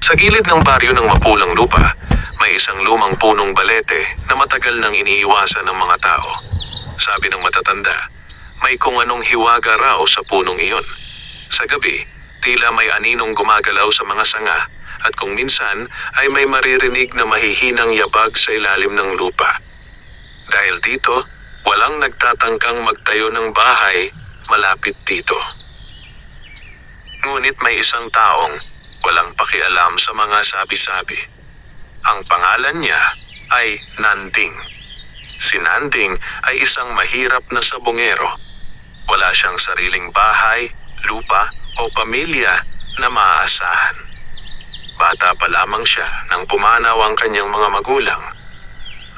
Sa gilid ng baryo ng Mapulang Lupa, may isang lumang punong balete na matagal nang iniiwasan ng mga tao. Sabi ng matatanda, may kung anong hiwaga raw sa punong iyon. Sa gabi, tila may aninong gumagalaw sa mga sanga at kung minsan ay may maririnig na mahihinang yabag sa ilalim ng lupa. Dahil dito, walang nagtatangkang magtayo ng bahay malapit dito. Ngunit may isang taong walang pakialam sa mga sabi-sabi. Ang pangalan niya ay Nanding. Si Nanding ay isang mahirap na sabongero. Wala siyang sariling bahay, lupa o pamilya na maaasahan. Bata pa lamang siya nang pumanaw ang kanyang mga magulang.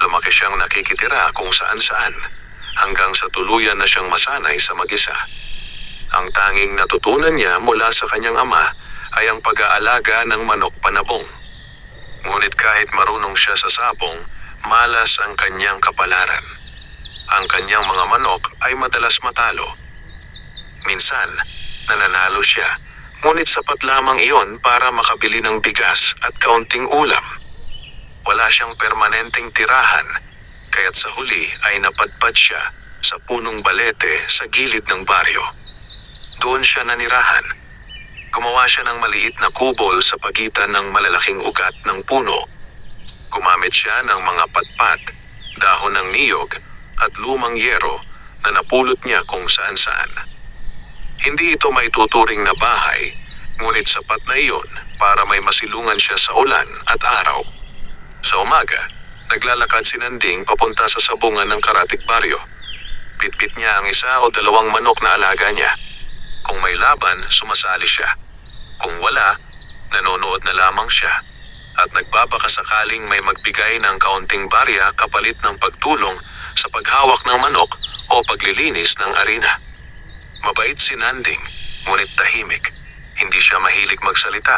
Lumaki siyang nakikitira kung saan-saan hanggang sa tuluyan na siyang masanay sa mag-isa. Ang tanging natutunan niya mula sa kanyang ama ay ang pag-aalaga ng manok panabong. Ngunit kahit marunong siya sa sabong, malas ang kanyang kapalaran. Ang kanyang mga manok ay madalas matalo. Minsan, nananalo siya, ngunit sapat lamang iyon para makabili ng bigas at kaunting ulam. Wala siyang permanenteng tirahan, kaya't sa huli ay napadpad siya sa punong balete sa gilid ng baryo. Doon siya nanirahan. Gumawa siya ng maliit na kubol sa pagitan ng malalaking ugat ng puno. Gumamit siya ng mga patpat, dahon ng niyog at lumang yero na napulot niya kung saan-saan. Hindi ito may tuturing na bahay, ngunit sapat na iyon para may masilungan siya sa ulan at araw. Sa umaga, naglalakad si Nanding papunta sa sabungan ng karatig baryo. Pitpit niya ang isa o dalawang manok na alaga niya. Kung may laban, sumasali siya. Kung wala, nanonood na lamang siya. At nagbabaka sakaling may magbigay ng kaunting barya kapalit ng pagtulong sa paghawak ng manok o paglilinis ng arena. Mabait si Nanding, ngunit tahimik. Hindi siya mahilig magsalita.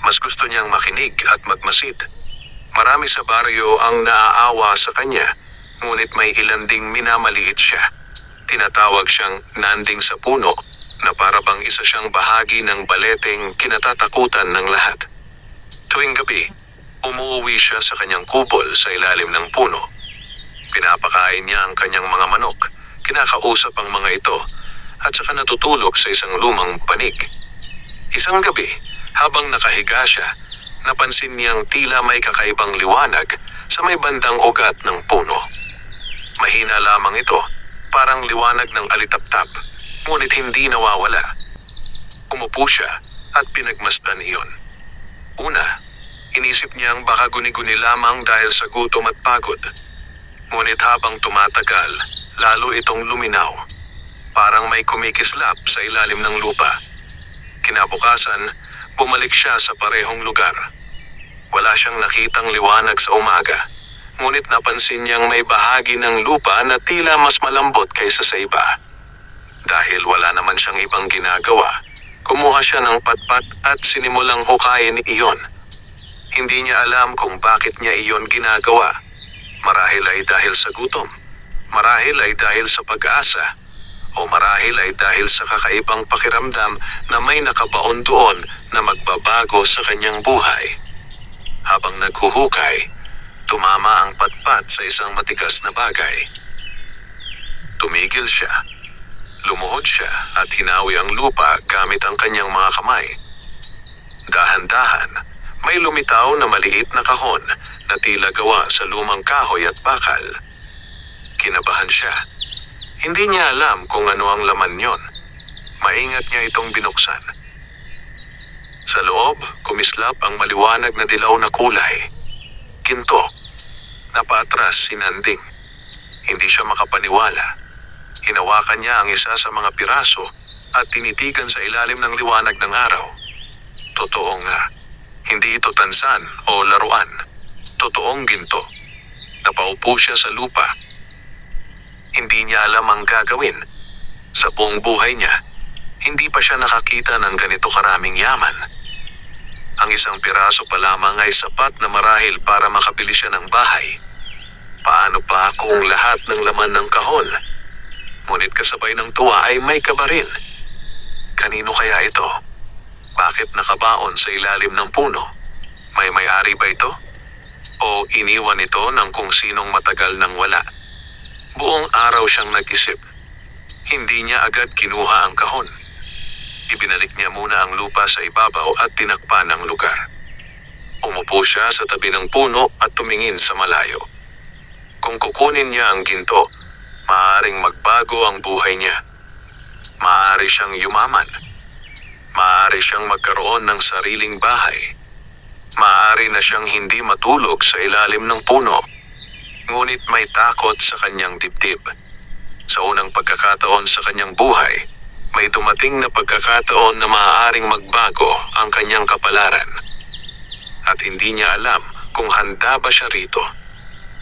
Mas gusto niyang makinig at magmasid. Marami sa baryo ang naaawa sa kanya, ngunit may ilan ding minamaliit siya. Tinatawag siyang Nanding sa puno, na para bang isa siyang bahagi ng baleteng kinatatakutan ng lahat. Tuwing gabi, umuwi siya sa kanyang kubol sa ilalim ng puno. Pinapakain niya ang kanyang mga manok, kinakausap ang mga ito, at saka natutulog sa isang lumang panig. Isang gabi, habang nakahiga siya, napansin niyang tila may kakaibang liwanag sa may bandang ugat ng puno. Mahina lamang ito, parang liwanag ng alitaptap, ngunit hindi nawawala. Umupo siya at pinagmasdan iyon. Una, inisip niyang baka guni-guni lamang dahil sa gutom at pagod. Ngunit habang tumatagal, lalo itong luminaw. Parang may kumikislap sa ilalim ng lupa. Kinabukasan, bumalik siya sa parehong lugar. Wala siyang nakitang liwanag sa umaga, ngunit napansin niyang may bahagi ng lupa na tila mas malambot kaysa sa iba. Dahil wala naman siyang ibang ginagawa, kumuha siya ng patpat at sinimulang hukayin iyon. Hindi niya alam kung bakit niya iyon ginagawa. Marahil ay dahil sa gutom, marahil ay dahil sa pag-asa, o marahil ay dahil sa kakaibang pakiramdam na may nakabaon doon na magbabago sa kanyang buhay. Habang naghuhukay, tumama ang patpat sa isang matigas na bagay. Tumigil siya. Lumuhod siya at hinawi ang lupa gamit ang kanyang mga kamay. Dahan-dahan, may lumitaw na maliit na kahon na tila gawa sa lumang kahoy at bakal. Kinabahan siya. Hindi niya alam kung ano ang laman yon. Maingat niya itong binuksan. Sa loob, kumislap ang maliwanag na dilaw na kulay. Ginto. Napaatras si Nanding. Hindi siya makapaniwala. Hinawakan niya ang isa sa mga piraso at tinitigan sa ilalim ng liwanag ng araw. Totoo nga, hindi ito tansan o laruan. Totoong ginto. Napaupo siya sa lupa. Hindi niya alam ang gagawin. Sa buong buhay niya, hindi pa siya nakakita ng ganito karaming yaman. Ang isang piraso pa lamang ay sapat na marahil para makabili siya ng bahay. Paano pa kung lahat ng laman ng kahon? Ngunit kasabay ng tuwa ay may kabaril. Kanino kaya ito? Bakit nakabaon sa ilalim ng puno? May may-ari ba ito? O iniwan ito ng kung sinong matagal nang wala? Buong araw siyang nag-isip. Hindi niya agad kinuha ang kahon. Ibinalik niya muna ang lupa sa ibabaw at tinakpan ang lugar. Umupo siya sa tabi ng puno at tumingin sa malayo. Kung kukunin niya ang ginto, maaaring magbago ang buhay niya. Maaari siyang yumaman. Maaari siyang magkaroon ng sariling bahay. Maaari na siyang hindi matulog sa ilalim ng puno. Ngunit may takot sa kanyang dibdib. Sa unang pagkakataon sa kanyang buhay, may dumating na pagkakataon na maaaring magbago ang kanyang kapalaran. At hindi niya alam kung handa ba siya rito.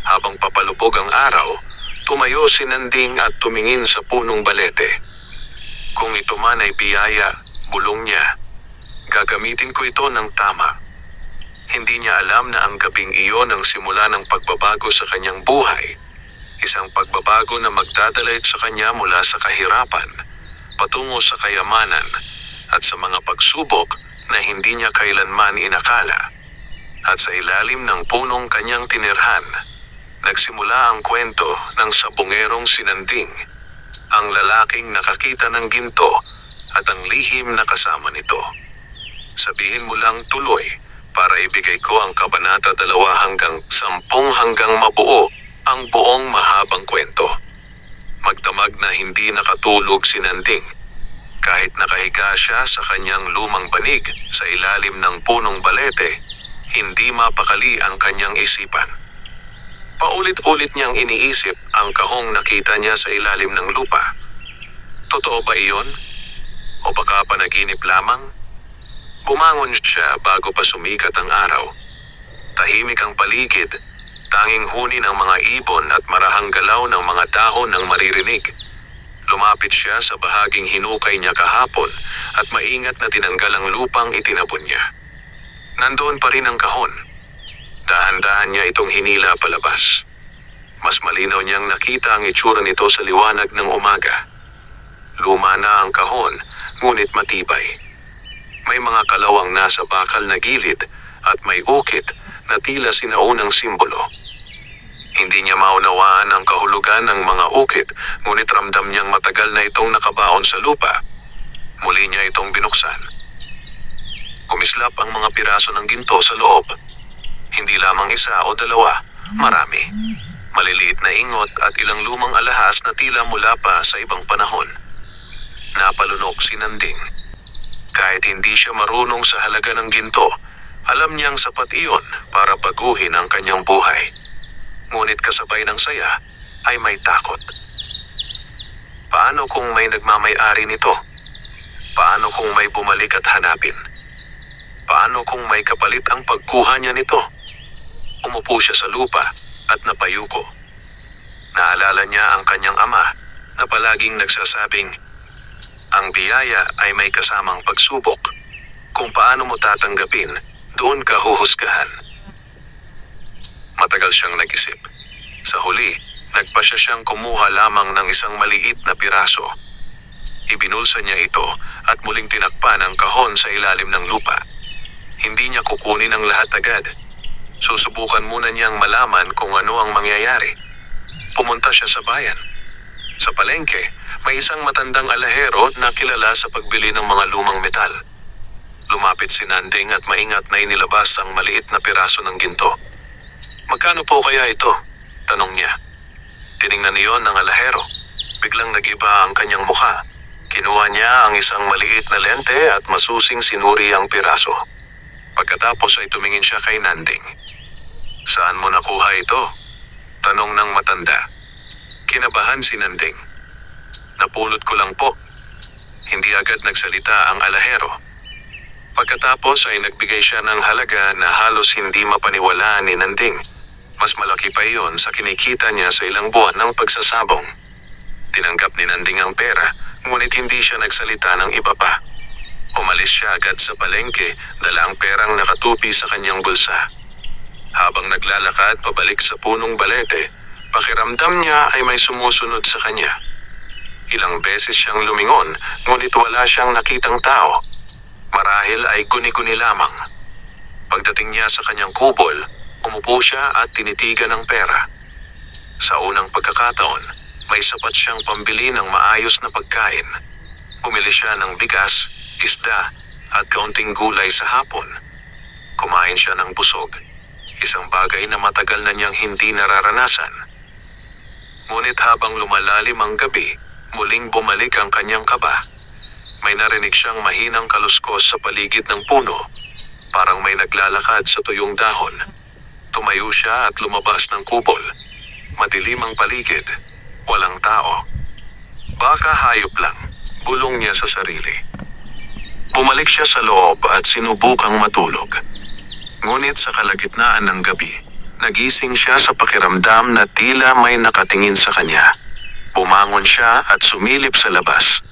Habang papalubog ang araw, tumayo si Nanding at tumingin sa punong balete. Kung ito man ay biyaya, bulong niya, gagamitin ko ito ng tama. Hindi niya alam na ang gabing iyon ang simula ng pagbabago sa kanyang buhay. Isang pagbabago na magdadalay sa kanya mula sa kahirapan, patungo sa kayamanan, at sa mga pagsubok na hindi niya kailanman inakala. At sa ilalim ng punong kanyang tinirhan, nagsimula ang kwento ng sabongerong si Nanding, ang lalaking nakakita ng ginto at ang lihim na kasama nito. Sabihin mo lang tuloy para ibigay ko ang kabanata 2 hanggang 10 hanggang mabuo ang buong mahabang kwento. Magdamag na hindi nakatulog si Nanding. Kahit nakahiga siya sa kanyang lumang banig sa ilalim ng punong balete, hindi mapakali ang kanyang isipan. Paulit-ulit niyang iniisip ang kahong nakita niya sa ilalim ng lupa. Totoo ba iyon? O baka panaginip lamang? Bumangon siya bago pa sumikat ang araw. Tahimik ang paligid, tanging huni ng mga ibon at marahang galaw ng mga dahon ang maririnig. Lumapit siya sa bahaging hinukay niya kahapon at maingat na tinanggal ang lupang itinapon niya. Nandoon pa rin ang kahon. Dahan-dahan niya itong hinila palabas. Mas malinaw niyang nakita ang itsura nito sa liwanag ng umaga. Luma na ang kahon, ngunit matibay. May mga kalawang nasa bakal na gilid at may ukit na tila sinaunang simbolo. Hindi niya maunawaan ang kahulugan ng mga ukit, ngunit ramdam niyang matagal na itong nakabaon sa lupa. Muli niya itong binuksan. Kumislap ang mga piraso ng ginto sa loob. Hindi lamang isa o dalawa, marami. Maliliit na ingot at ilang lumang alahas na tila mula pa sa ibang panahon. Napalunok si Nanding. Kahit hindi siya marunong sa halaga ng ginto, alam niyang sapat iyon para baguhin ang kanyang buhay. Ngunit kasabay ng saya ay may takot. Paano kung may nagmamay-ari nito? Paano kung may bumalik at hanapin? Paano kung may kapalit ang pagkuha niya nito? Umupo siya sa lupa at napayuko. Naalala niya ang kanyang ama na palaging nagsasabing, ang biyaya ay may kasamang pagsubok. Kung paano mo tatanggapin, doon ka huhusgahan. Matagal siyang nag-isip. Sa huli, nagpasya siyang kumuha lamang ng isang maliit na piraso. Ibinulsa niya ito at muling tinakpan ang kahon sa ilalim ng lupa. Hindi niya kukunin ang lahat agad. Susubukan muna niyang malaman kung ano ang mangyayari. Pumunta siya sa bayan. Sa palengke, may isang matandang alahero na kilala sa pagbili ng mga lumang metal. Lumapit si Nanding at maingat na inilabas ang maliit na piraso ng ginto. Magkano po kaya ito? Tanong niya. Tiningnan niyon ng alahero. Biglang nag-iba ang kanyang mukha. Kinuha niya ang isang maliit na lente at masusing sinuri ang piraso. Pagkatapos ay tumingin siya kay Nanding. Saan mo nakuha ito? Tanong ng matanda. Kinabahan si Nanding. Napulot ko lang po. Hindi agad nagsalita ang alahero. Pagkatapos ay nagbigay siya ng halaga na halos hindi mapaniwalaan ni Nanding. Mas malaki pa iyon sa kinikita niya sa ilang buwan ng pagsasabong. Tinanggap ni Nanding ang pera, ngunit hindi siya nagsalita ng iba pa. Umalis siya agad sa palengke, dala ang perang nakatupi sa kanyang bulsa. Habang naglalakad pabalik sa punong balete, pakiramdam niya ay may sumusunod sa kanya. Ilang beses siyang lumingon, ngunit wala siyang nakitang tao. Marahil ay guni-guni lamang. Pagdating niya sa kanyang kubol, umupo siya at tinitigan ng pera. Sa unang pagkakataon, may sapat siyang pambili ng maayos na pagkain. Bumili siya ng bigas, isda, at kaunting gulay sa hapon. Kumain siya ng busog, isang bagay na matagal na niyang hindi nararanasan. Ngunit habang lumalalim ang gabi, muling bumalik ang kanyang kaba. May narinig siyang mahinang kaluskos sa paligid ng puno, parang may naglalakad sa tuyong dahon. Tumayo siya at lumabas ng kubol. Madilim ang paligid, walang tao. Baka hayop lang, bulong niya sa sarili. Bumalik siya sa loob at sinubukang matulog. Ngunit sa kalagitnaan ng gabi, nagising siya sa pakiramdam na tila may nakatingin sa kanya. Bumangon siya at sumilip sa labas.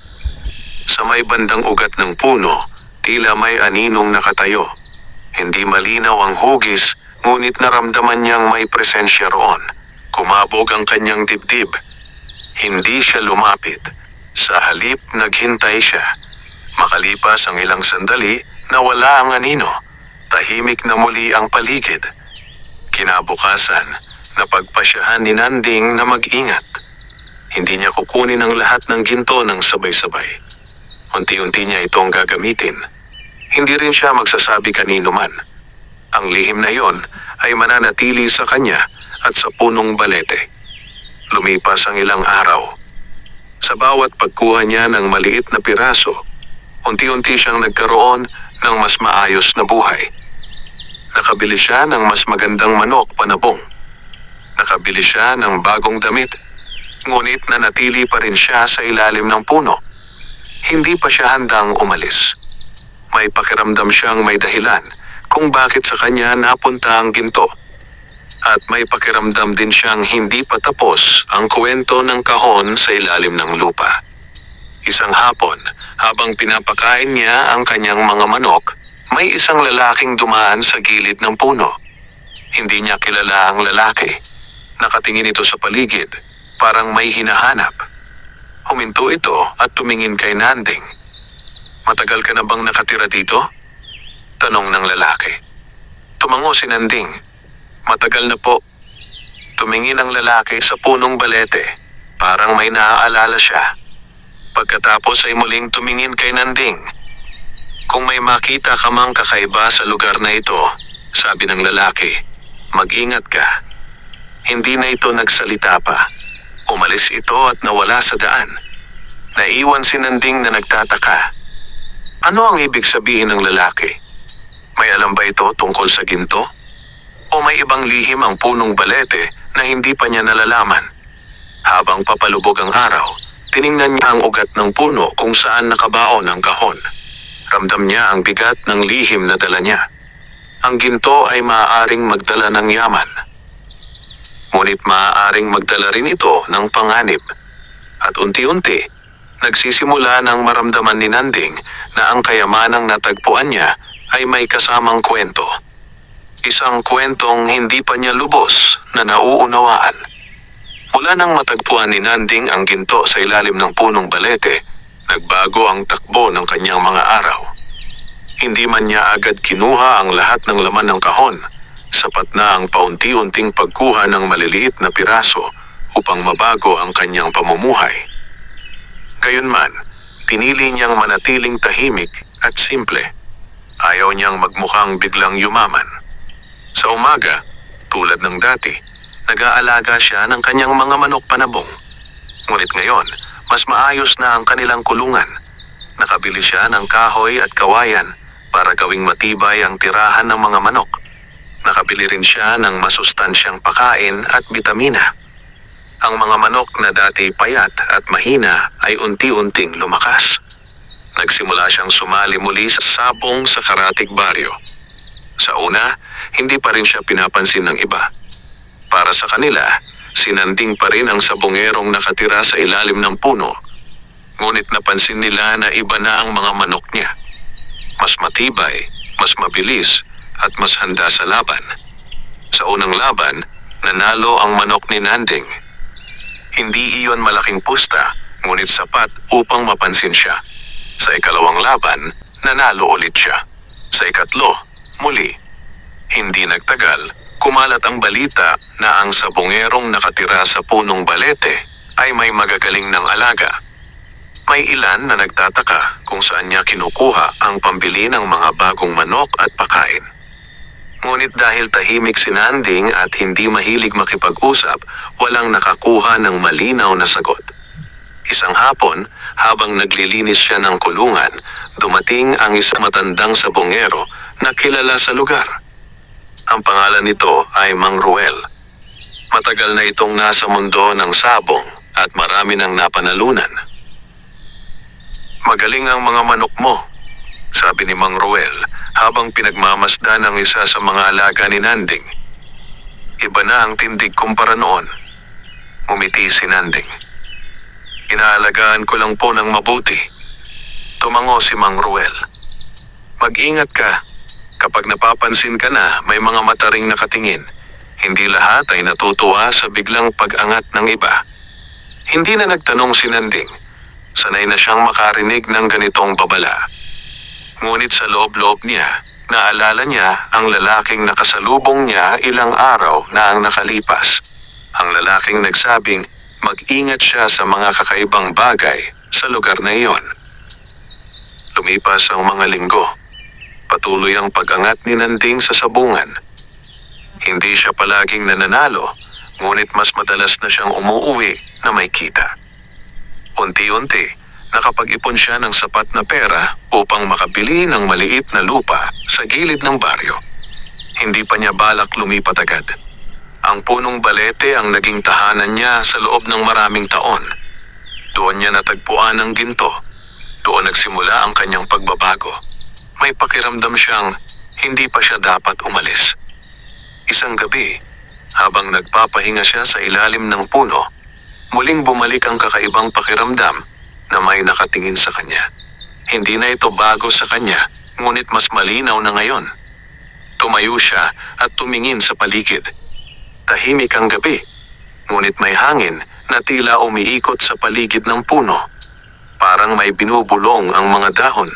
Sa may bandang ugat ng puno, tila may aninong nakatayo. Hindi malinaw ang hugis, ngunit naramdaman niyang may presensya roon. Kumabog ang kanyang dibdib. Hindi siya lumapit. Sa halip, naghintay siya. Makalipas ang ilang sandali, nawala ang anino. Tahimik na muli ang paligid. Kinabukasan, napagpasyahan ni Nanding na mag-ingat. Hindi niya kukunin ang lahat ng ginto ng sabay-sabay. Unti-unti niya itong gagamitin. Hindi rin siya magsasabi kanino man. Ang lihim na yon ay mananatili sa kanya at sa punong balete. Lumipas ang ilang araw. Sa bawat pagkuha niya ng maliit na piraso, unti-unti siyang nagkaroon ng mas maayos na buhay. Nakabili siya ng mas magandang manok panabong. Nakabili siya ng bagong damit, ngunit nanatili pa rin siya sa ilalim ng puno. Hindi pa siya handang umalis. May pakiramdam siyang may dahilan kung bakit sa kanya napunta ang ginto. At may pakiramdam din siyang hindi pa tapos ang kwento ng kahon sa ilalim ng lupa. Isang hapon, habang pinapakain niya ang kanyang mga manok, may isang lalaking dumaan sa gilid ng puno. Hindi niya kilala ang lalaki. Nakatingin ito sa paligid, parang may hinahanap. Huminto ito at tumingin kay Nanding. "Matagal ka na bang nakatira dito?" tanong ng lalaki. Tumango si Nanding. "Matagal na po." Tumingin ang lalaki sa punong balete. Parang may naaalala siya. Pagkatapos ay muling tumingin kay Nanding. "Kung may makita ka mang kakaiba sa lugar na ito," sabi ng lalaki, "mag-ingat ka." Hindi na ito nagsalita pa. Umalis ito at nawala sa daan. Naiwan si Nanding na nagtataka. Ano ang ibig sabihin ng lalaki? May alam ba ito tungkol sa ginto? O may ibang lihim ang punong balete na hindi pa niya nalalaman? Habang papalubog ang araw, tiningnan niya ang ugat ng puno kung saan nakabaon ang kahon. Ramdam niya ang bigat ng lihim na dala niya. Ang ginto ay maaaring magdala ng yaman. Ngunit maaaring magdala rin ito ng panganib. At unti-unti, nagsisimula ng maramdaman ni Nanding na ang kayamanang natagpuan niya ay may kasamang kwento. Isang kwentong hindi pa niya lubos na nauunawaan. Mula nang matagpuan ni Nanding ang ginto sa ilalim ng punong balete, nagbago ang takbo ng kanyang mga araw. Hindi man niya agad kinuha ang lahat ng laman ng kahon. Sapat na ang paunti-unting pagkuha ng maliliit na piraso upang mabago ang kanyang pamumuhay. Gayunman, pinili niyang manatiling tahimik at simple. Ayaw niyang magmukhang biglang yumaman. Sa umaga, tulad ng dati, nag-aalaga siya ng kanyang mga manok panabong. Ngunit ngayon, mas maayos na ang kanilang kulungan. Nakabili siya ng kahoy at kawayan para gawing matibay ang tirahan ng mga manok. Nakabili rin siya ng masustansyang pakain at bitamina. Ang mga manok na dati payat at mahina ay unti-unting lumakas. Nagsimula siyang sumali muli sa sabong sa Karatig Baryo. Sa una, hindi pa rin siya pinapansin ng iba. Para sa kanila, si Nanding pa rin ang sabongerong nakatira sa ilalim ng puno. Ngunit napansin nila na iba na ang mga manok niya. Mas matibay, mas mabilis, at mas handa sa laban. Sa unang laban, nanalo ang manok ni Nanding. Hindi iyon malaking pusta, ngunit sapat upang mapansin siya. Sa ikalawang laban, nanalo ulit siya. Sa ikatlo, muli. Hindi nagtagal, kumalat ang balita na ang sabongerong nakatira sa punong balete ay may magagaling ng alaga. May ilan na nagtataka kung saan niya kinukuha ang pambili ng mga bagong manok at pakain. Ngunit dahil tahimik si Nanding at hindi mahilig makipag-usap, walang nakakuha ng malinaw na sagot. Isang hapon, habang naglilinis siya ng kulungan, dumating ang isang matandang sabongero na kilala sa lugar. Ang pangalan nito ay Mang Ruel. Matagal na itong nasa mundo ng sabong at marami nang napanalunan. "Magaling ang mga manok mo," sabi ni Mang Ruel habang pinagmamasdan ang isa sa mga alaga ni Nanding. "Iba na ang tindig kumpara noon." Umiti si Nanding. "Inaalagaan ko lang po ng mabuti." Tumango si Mang Ruel. "Mag-ingat ka. Kapag napapansin ka na may mga mata ring nakatingin, hindi lahat ay natutuwa sa biglang pag-angat ng iba." Hindi na nagtanong si Nanding. Sanay na siyang makarinig ng ganitong babala. Ngunit sa loob-loob niya, naalala niya ang lalaking nakasalubong niya ilang araw na ang nakalipas. Ang lalaking nagsabing mag-ingat siya sa mga kakaibang bagay sa lugar na iyon. Lumipas ang mga linggo. Patuloy ang pag-angat ni Nanding sa sabungan. Hindi siya palaging nananalo, ngunit mas madalas na siyang umuuwi na may kita. Unti-unti, nakapag-ipon siya ng sapat na pera upang makabili ng maliit na lupa sa gilid ng baryo. Hindi pa niya balak lumipat agad. Ang punong balete ang naging tahanan niya sa loob ng maraming taon. Doon niya natagpuan ang ginto. Doon nagsimula ang kanyang pagbabago. May pakiramdam siyang hindi pa siya dapat umalis. Isang gabi, habang nagpapahinga siya sa ilalim ng puno, muling bumalik ang kakaibang pakiramdam na may nakatingin sa kanya. Hindi na ito bago sa kanya, ngunit mas malinaw na ngayon. Tumayo siya at tumingin sa paligid. Tahimik ang gabi, ngunit may hangin na tila umiikot sa paligid ng puno. Parang may binubulong ang mga dahon.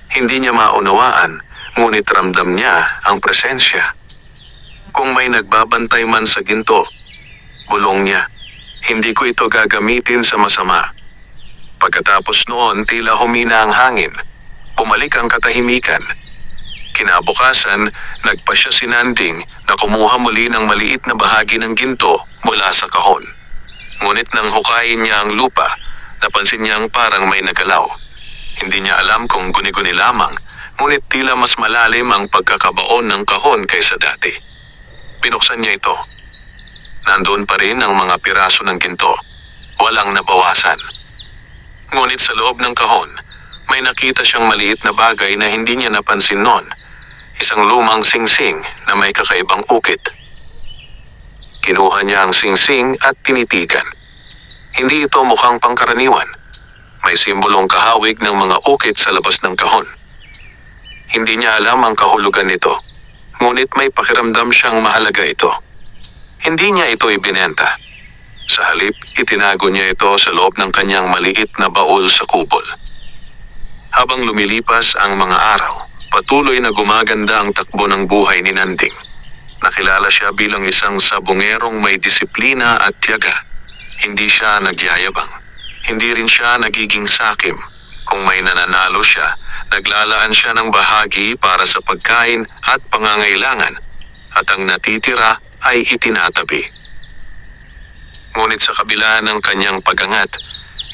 Hindi niya maunawaan, ngunit ramdam niya ang presensya. Kung may nagbabantay man sa ginto, bulong niya, "Hindi ko ito gagamitin sa masama." Pagkatapos noon, tila humina ang hangin. Bumalik ang katahimikan. Kinabukasan, nagpasya si Nanding na kumuha muli ng maliit na bahagi ng ginto mula sa kahon. Ngunit nang hukayin niya ang lupa, napansin niyang parang may nagalaw. Hindi niya alam kung guni-guni lamang, ngunit tila mas malalim ang pagkakabaon ng kahon kaysa dati. Binuksan niya ito. Nandoon pa rin ang mga piraso ng ginto. Walang nabawasan. Ngunit sa loob ng kahon, may nakita siyang maliit na bagay na hindi niya napansin noon. Isang lumang singsing na may kakaibang ukit. Kinuha niya ang singsing at tinitigan. Hindi ito mukhang pangkaraniwan. May simbolong kahawig ng mga ukit sa labas ng kahon. Hindi niya alam ang kahulugan nito, ngunit may pakiramdam siyang mahalaga ito. Hindi niya ito ibinenta. Sa halip, itinago niya ito sa loob ng kanyang maliit na baul sa kubol. Habang lumilipas ang mga araw, patuloy na gumaganda ang takbo ng buhay ni Nanding. Nakilala siya bilang isang sabongerong may disiplina at tiyaga. Hindi siya nagyayabang. Hindi rin siya nagiging sakim. Kung may nananalo siya, naglalaan siya ng bahagi para sa pagkain at pangangailangan, at ang natitira ay itinatabi. Ngunit sa kabila ng kanyang pagangat,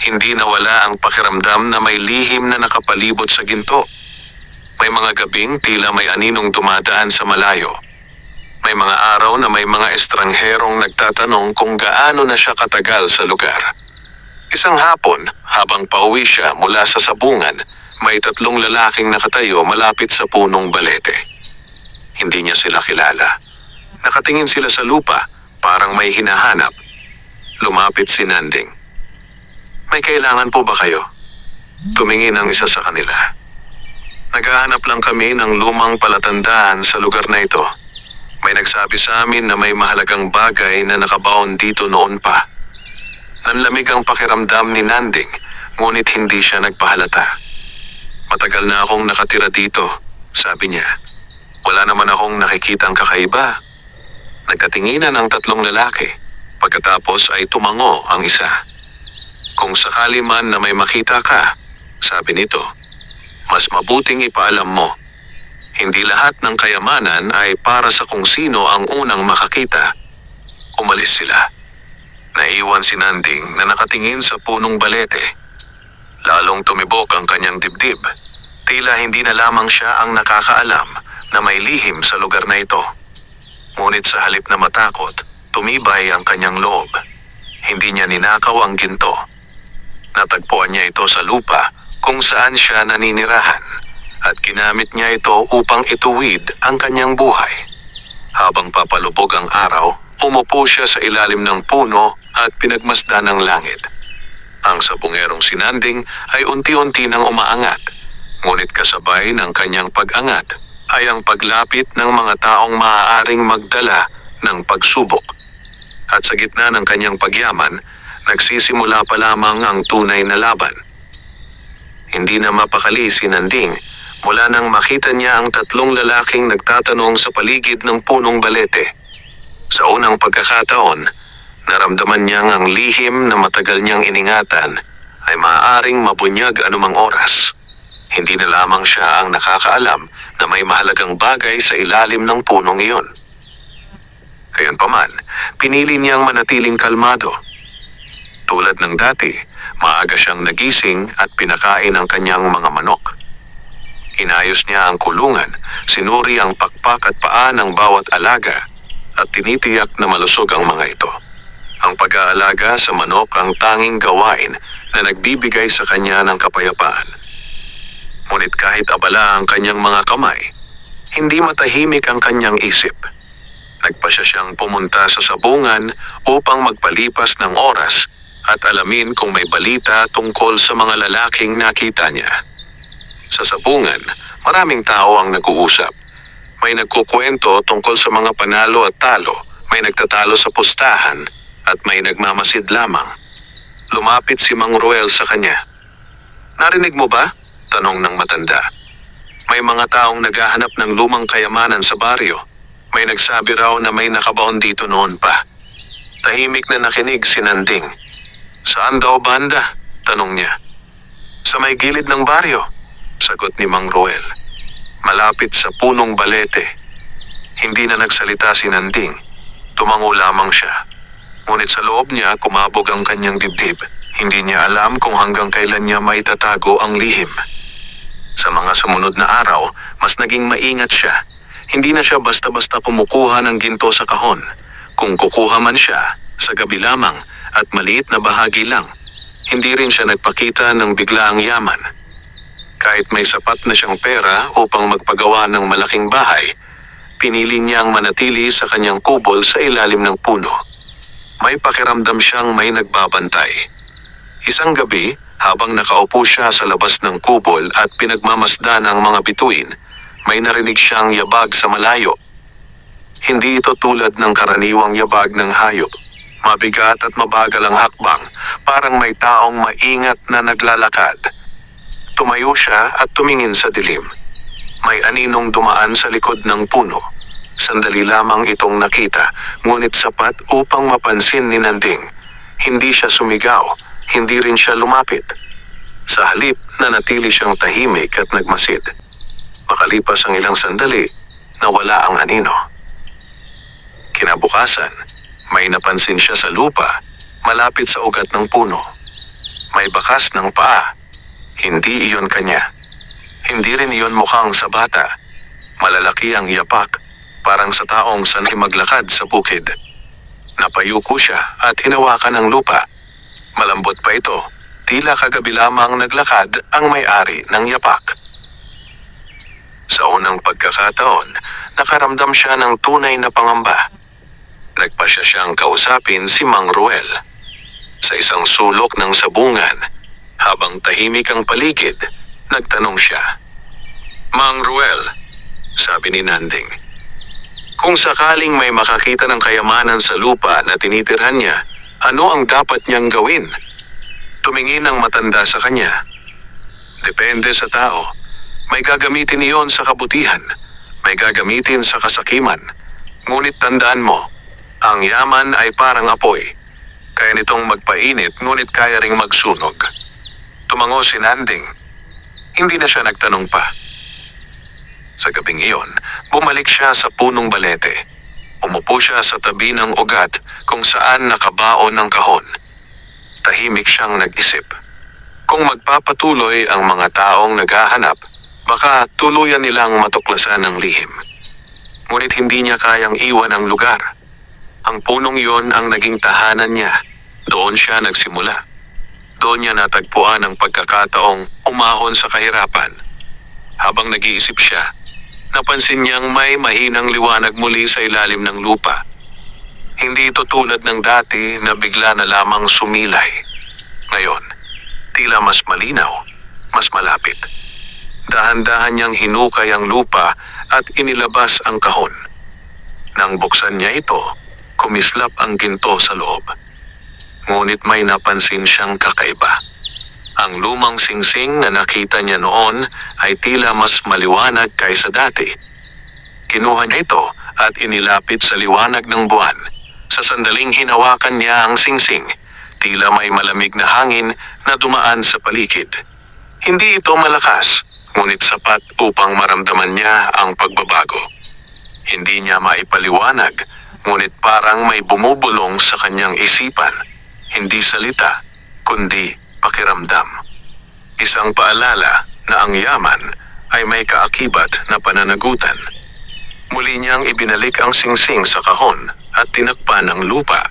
hindi nawala ang pakiramdam na may lihim na nakapalibot sa ginto. May mga gabing tila may aninong dumadaan sa malayo. May mga araw na may mga estrangherong nagtatanong kung gaano na siya katagal sa lugar. Isang hapon, habang pauwi siya mula sa sabungan, may 3 lalaking nakatayo malapit sa punong balete. Hindi niya sila kilala. Nakatingin sila sa lupa, parang may hinahanap. Lumapit si Nanding. "May kailangan po ba kayo?" Tumingin ang isa sa kanila. "Naghahanap lang kami ng lumang palatandaan sa lugar na ito. May nagsabi sa amin na may mahalagang bagay na nakabaon dito noon pa." Nanlamig ang pakiramdam ni Nanding, ngunit hindi siya nagpahalata. "Matagal na akong nakatira dito," sabi niya. Wala naman akong nakikitang kakaiba. Nagkatinginan ang tatlong lalaki. Pagkatapos ay tumango ang isa. Kung sakali man na may makita ka, sabi nito, mas mabuting ipaalam mo. Hindi lahat ng kayamanan ay para sa kung sino ang unang makakita. Umalis sila. Naiwan si Nanding na nakatingin sa punong balete. Lalong tumibok ang kanyang dibdib. Tila hindi na lamang siya ang nakakaalam na may lihim sa lugar na ito. Ngunit sa halip na matakot, tumibay ang kanyang loob. Hindi niya ninakaw ang ginto. Natagpuan niya ito sa lupa kung saan siya naninirahan at ginamit niya ito upang ituwid ang kanyang buhay. Habang papalubog ang araw, umupo siya sa ilalim ng puno at pinagmasdan ang langit. Ang sabungerong sinanding ay unti-unti nang umaangat, ngunit kasabay ng kanyang pag-angat ay ang paglapit ng mga taong maaaring magdala ng pagsubok. At sa gitna ng kanyang pagyaman, nagsisimula pa lamang ang tunay na laban. Hindi na mapakali si Nanding mula nang makita niya ang tatlong lalaking nagtatanong sa paligid ng punong balete. Sa unang pagkakataon, naramdaman niyang ang lihim na matagal niyang iningatan ay maaaring mabunyag anumang oras. Hindi na lamang siya ang nakakaalam na may mahalagang bagay sa ilalim ng punong iyon. Gayunpaman, pinili niyang manatiling kalmado. Tulad ng dati, maaga siyang nagising at pinakain ang kanyang mga manok. Inayos niya ang kulungan, sinuri ang pakpak at paa ng bawat alaga at tinitiyak na malusog ang mga ito. Ang pag-aalaga sa manok ang tanging gawain na nagbibigay sa kanya ng kapayapaan. Ngunit kahit abala ang kanyang mga kamay, hindi matahimik ang kanyang isip. Nagpasya siyang pumunta sa sabungan upang magpalipas ng oras at alamin kung may balita tungkol sa mga lalaking nakita niya. Sa sabungan, maraming tao ang nag-uusap. May nagkukwento tungkol sa mga panalo at talo, may nagtatalo sa pustahan, at may nagmamasid lamang. Lumapit si Mang Ruel sa kanya. "Narinig mo ba?" tanong ng matanda. "May mga taong naghahanap ng lumang kayamanan sa baryo. May nagsabi raw na may nakabaon dito noon pa." Tahimik na nakinig si Nanding. "Saan daw banda?" tanong niya. "Sa may gilid ng baryo," sagot ni Mang Ruel. "Malapit sa punong balete." Hindi na nagsalita si Nanding. Tumango lamang siya. Ngunit sa loob niya kumabog ang kanyang dibdib. Hindi niya alam kung hanggang kailan niya maitatago ang lihim. Sa mga sumunod na araw, mas naging maingat siya. Hindi na siya basta-basta kumukuha ng ginto sa kahon. Kung kukuha man siya, sa gabi lamang at maliit na bahagi lang. Hindi rin siya nagpakita ng biglaang yaman. Kahit may sapat na siyang pera upang magpagawa ng malaking bahay, pinili niyang manatili sa kanyang kubol sa ilalim ng puno. May pakiramdam siyang may nagbabantay. Isang gabi, habang nakaupo siya sa labas ng kubol at pinagmamasdan ang mga bituin, may narinig siyang yabag sa malayo. Hindi ito tulad ng karaniwang yabag ng hayop. Mabigat at mabagal ang hakbang, parang may taong maingat na naglalakad. Tumayo siya at tumingin sa dilim. May aninong dumaan sa likod ng puno. Sandali lamang itong nakita, ngunit sapat upang mapansin ni Nanding. Hindi siya sumigaw, hindi rin siya lumapit. Sa halip, nanatili siyang tahimik at nagmasid. Makalipas ang ilang sandali, nawala ang anino. Kinabukasan, may napansin siya sa lupa, malapit sa ugat ng puno. May bakas ng paa. Hindi iyon kanya. Hindi rin iyon mukhang sa bata. Malalaki ang yapak, parang sa taong sanay maglakad sa bukid. Napayuko siya at hinawakan ang lupa. Malambot pa ito, tila kagabi lamang naglakad ang may-ari ng yapak. Sa unang pagkakataon, nakaramdam siya ng tunay na pangamba. Nagpasya siyang kausapin si Mang Ruel. Sa isang sulok ng sabungan, habang tahimik ang paligid, nagtanong siya. "Mang Ruel," sabi ni Nanding, "kung sakaling may makakita ng kayamanan sa lupa na tinitirhan niya, ano ang dapat niyang gawin?" Tumingin ang matanda sa kanya. "Depende sa tao. May gagamitin iyon sa kabutihan. May gagamitin sa kasakiman. Ngunit tandaan mo, ang yaman ay parang apoy. Kaya nitong magpainit ngunit kaya ring magsunog. Tumango si Nanding. Hindi na siya nagtanong pa. Sa gabing iyon, bumalik siya sa punong balete. Umupo siya sa tabi ng ugat kung saan nakabaon ng kahon. Tahimik siyang nag-isip. Kung magpapatuloy ang mga taong naghahanap, baka tuluyan nilang matuklasan ng lihim. Ngunit hindi niya kayang iwan ang lugar. Ang punong iyon ang naging tahanan niya. Doon siya nagsimula. Doon niya natagpuan ang pagkakataong umahon sa kahirapan. Habang nag-iisip siya, napansin niyang may mahinang liwanag muli sa ilalim ng lupa. Hindi ito tulad ng dati na bigla na lamang sumilay. Ngayon, tila mas malinaw, mas malapit. Dahan-dahan niyang hinukay ang lupa at inilabas ang kahon. Nang buksan niya ito, kumislap ang ginto sa loob. Ngunit may napansin siyang kakaiba. Ang lumang singsing na nakita niya noon ay tila mas maliwanag kaysa dati. Kinuha niya ito at inilapit sa liwanag ng buwan. Sa sandaling hinawakan niya ang singsing, tila may malamig na hangin na dumaan sa paligid. Hindi ito malakas, ngunit sapat upang maramdaman niya ang pagbabago. Hindi niya maipaliwanag, ngunit parang may bumubulong sa kanyang isipan. Hindi salita, kundi pakiramdam. Isang paalala na ang yaman ay may kaakibat na pananagutan. Muli niyang ibinalik ang singsing sa kahon at tinakpan ang lupa.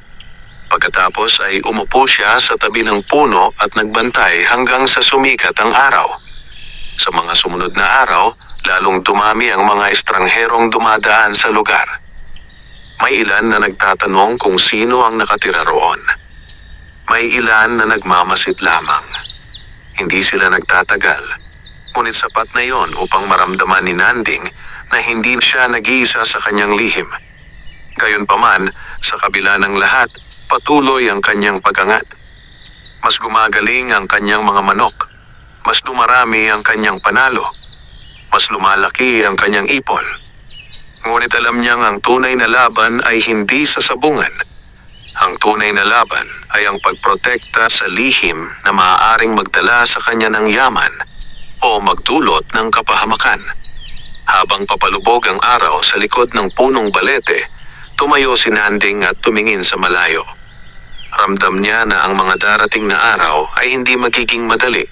Pagkatapos ay umupo siya sa tabi ng puno at nagbantay hanggang sa sumikat ang araw. Sa mga sumunod na araw, lalong dumami ang mga estrangherong dumadaan sa lugar. May ilan na nagtatanong kung sino ang nakatira roon. May ilan na nagmamasid lamang. Hindi sila nagtatagal. Ngunit sapat na yon upang maramdaman ni Nanding na hindi siya nag-iisa sa kanyang lihim. Gayunpaman, sa kabila ng lahat, patuloy ang kanyang pagangat. Mas gumagaling ang kanyang mga manok. Mas dumarami ang kanyang panalo. Mas lumalaki ang kanyang ipon. Ngunit alam niyang ang tunay na laban ay hindi sa sabungan. Ang tunay na laban ay ang pagprotekta sa lihim na maaaring magdala sa kanya ng yaman o magdulot ng kapahamakan. Habang papalubog ang araw sa likod ng punong balete, tumayo si Nanding at tumingin sa malayo. Ramdam niya na ang mga darating na araw ay hindi magiging madali.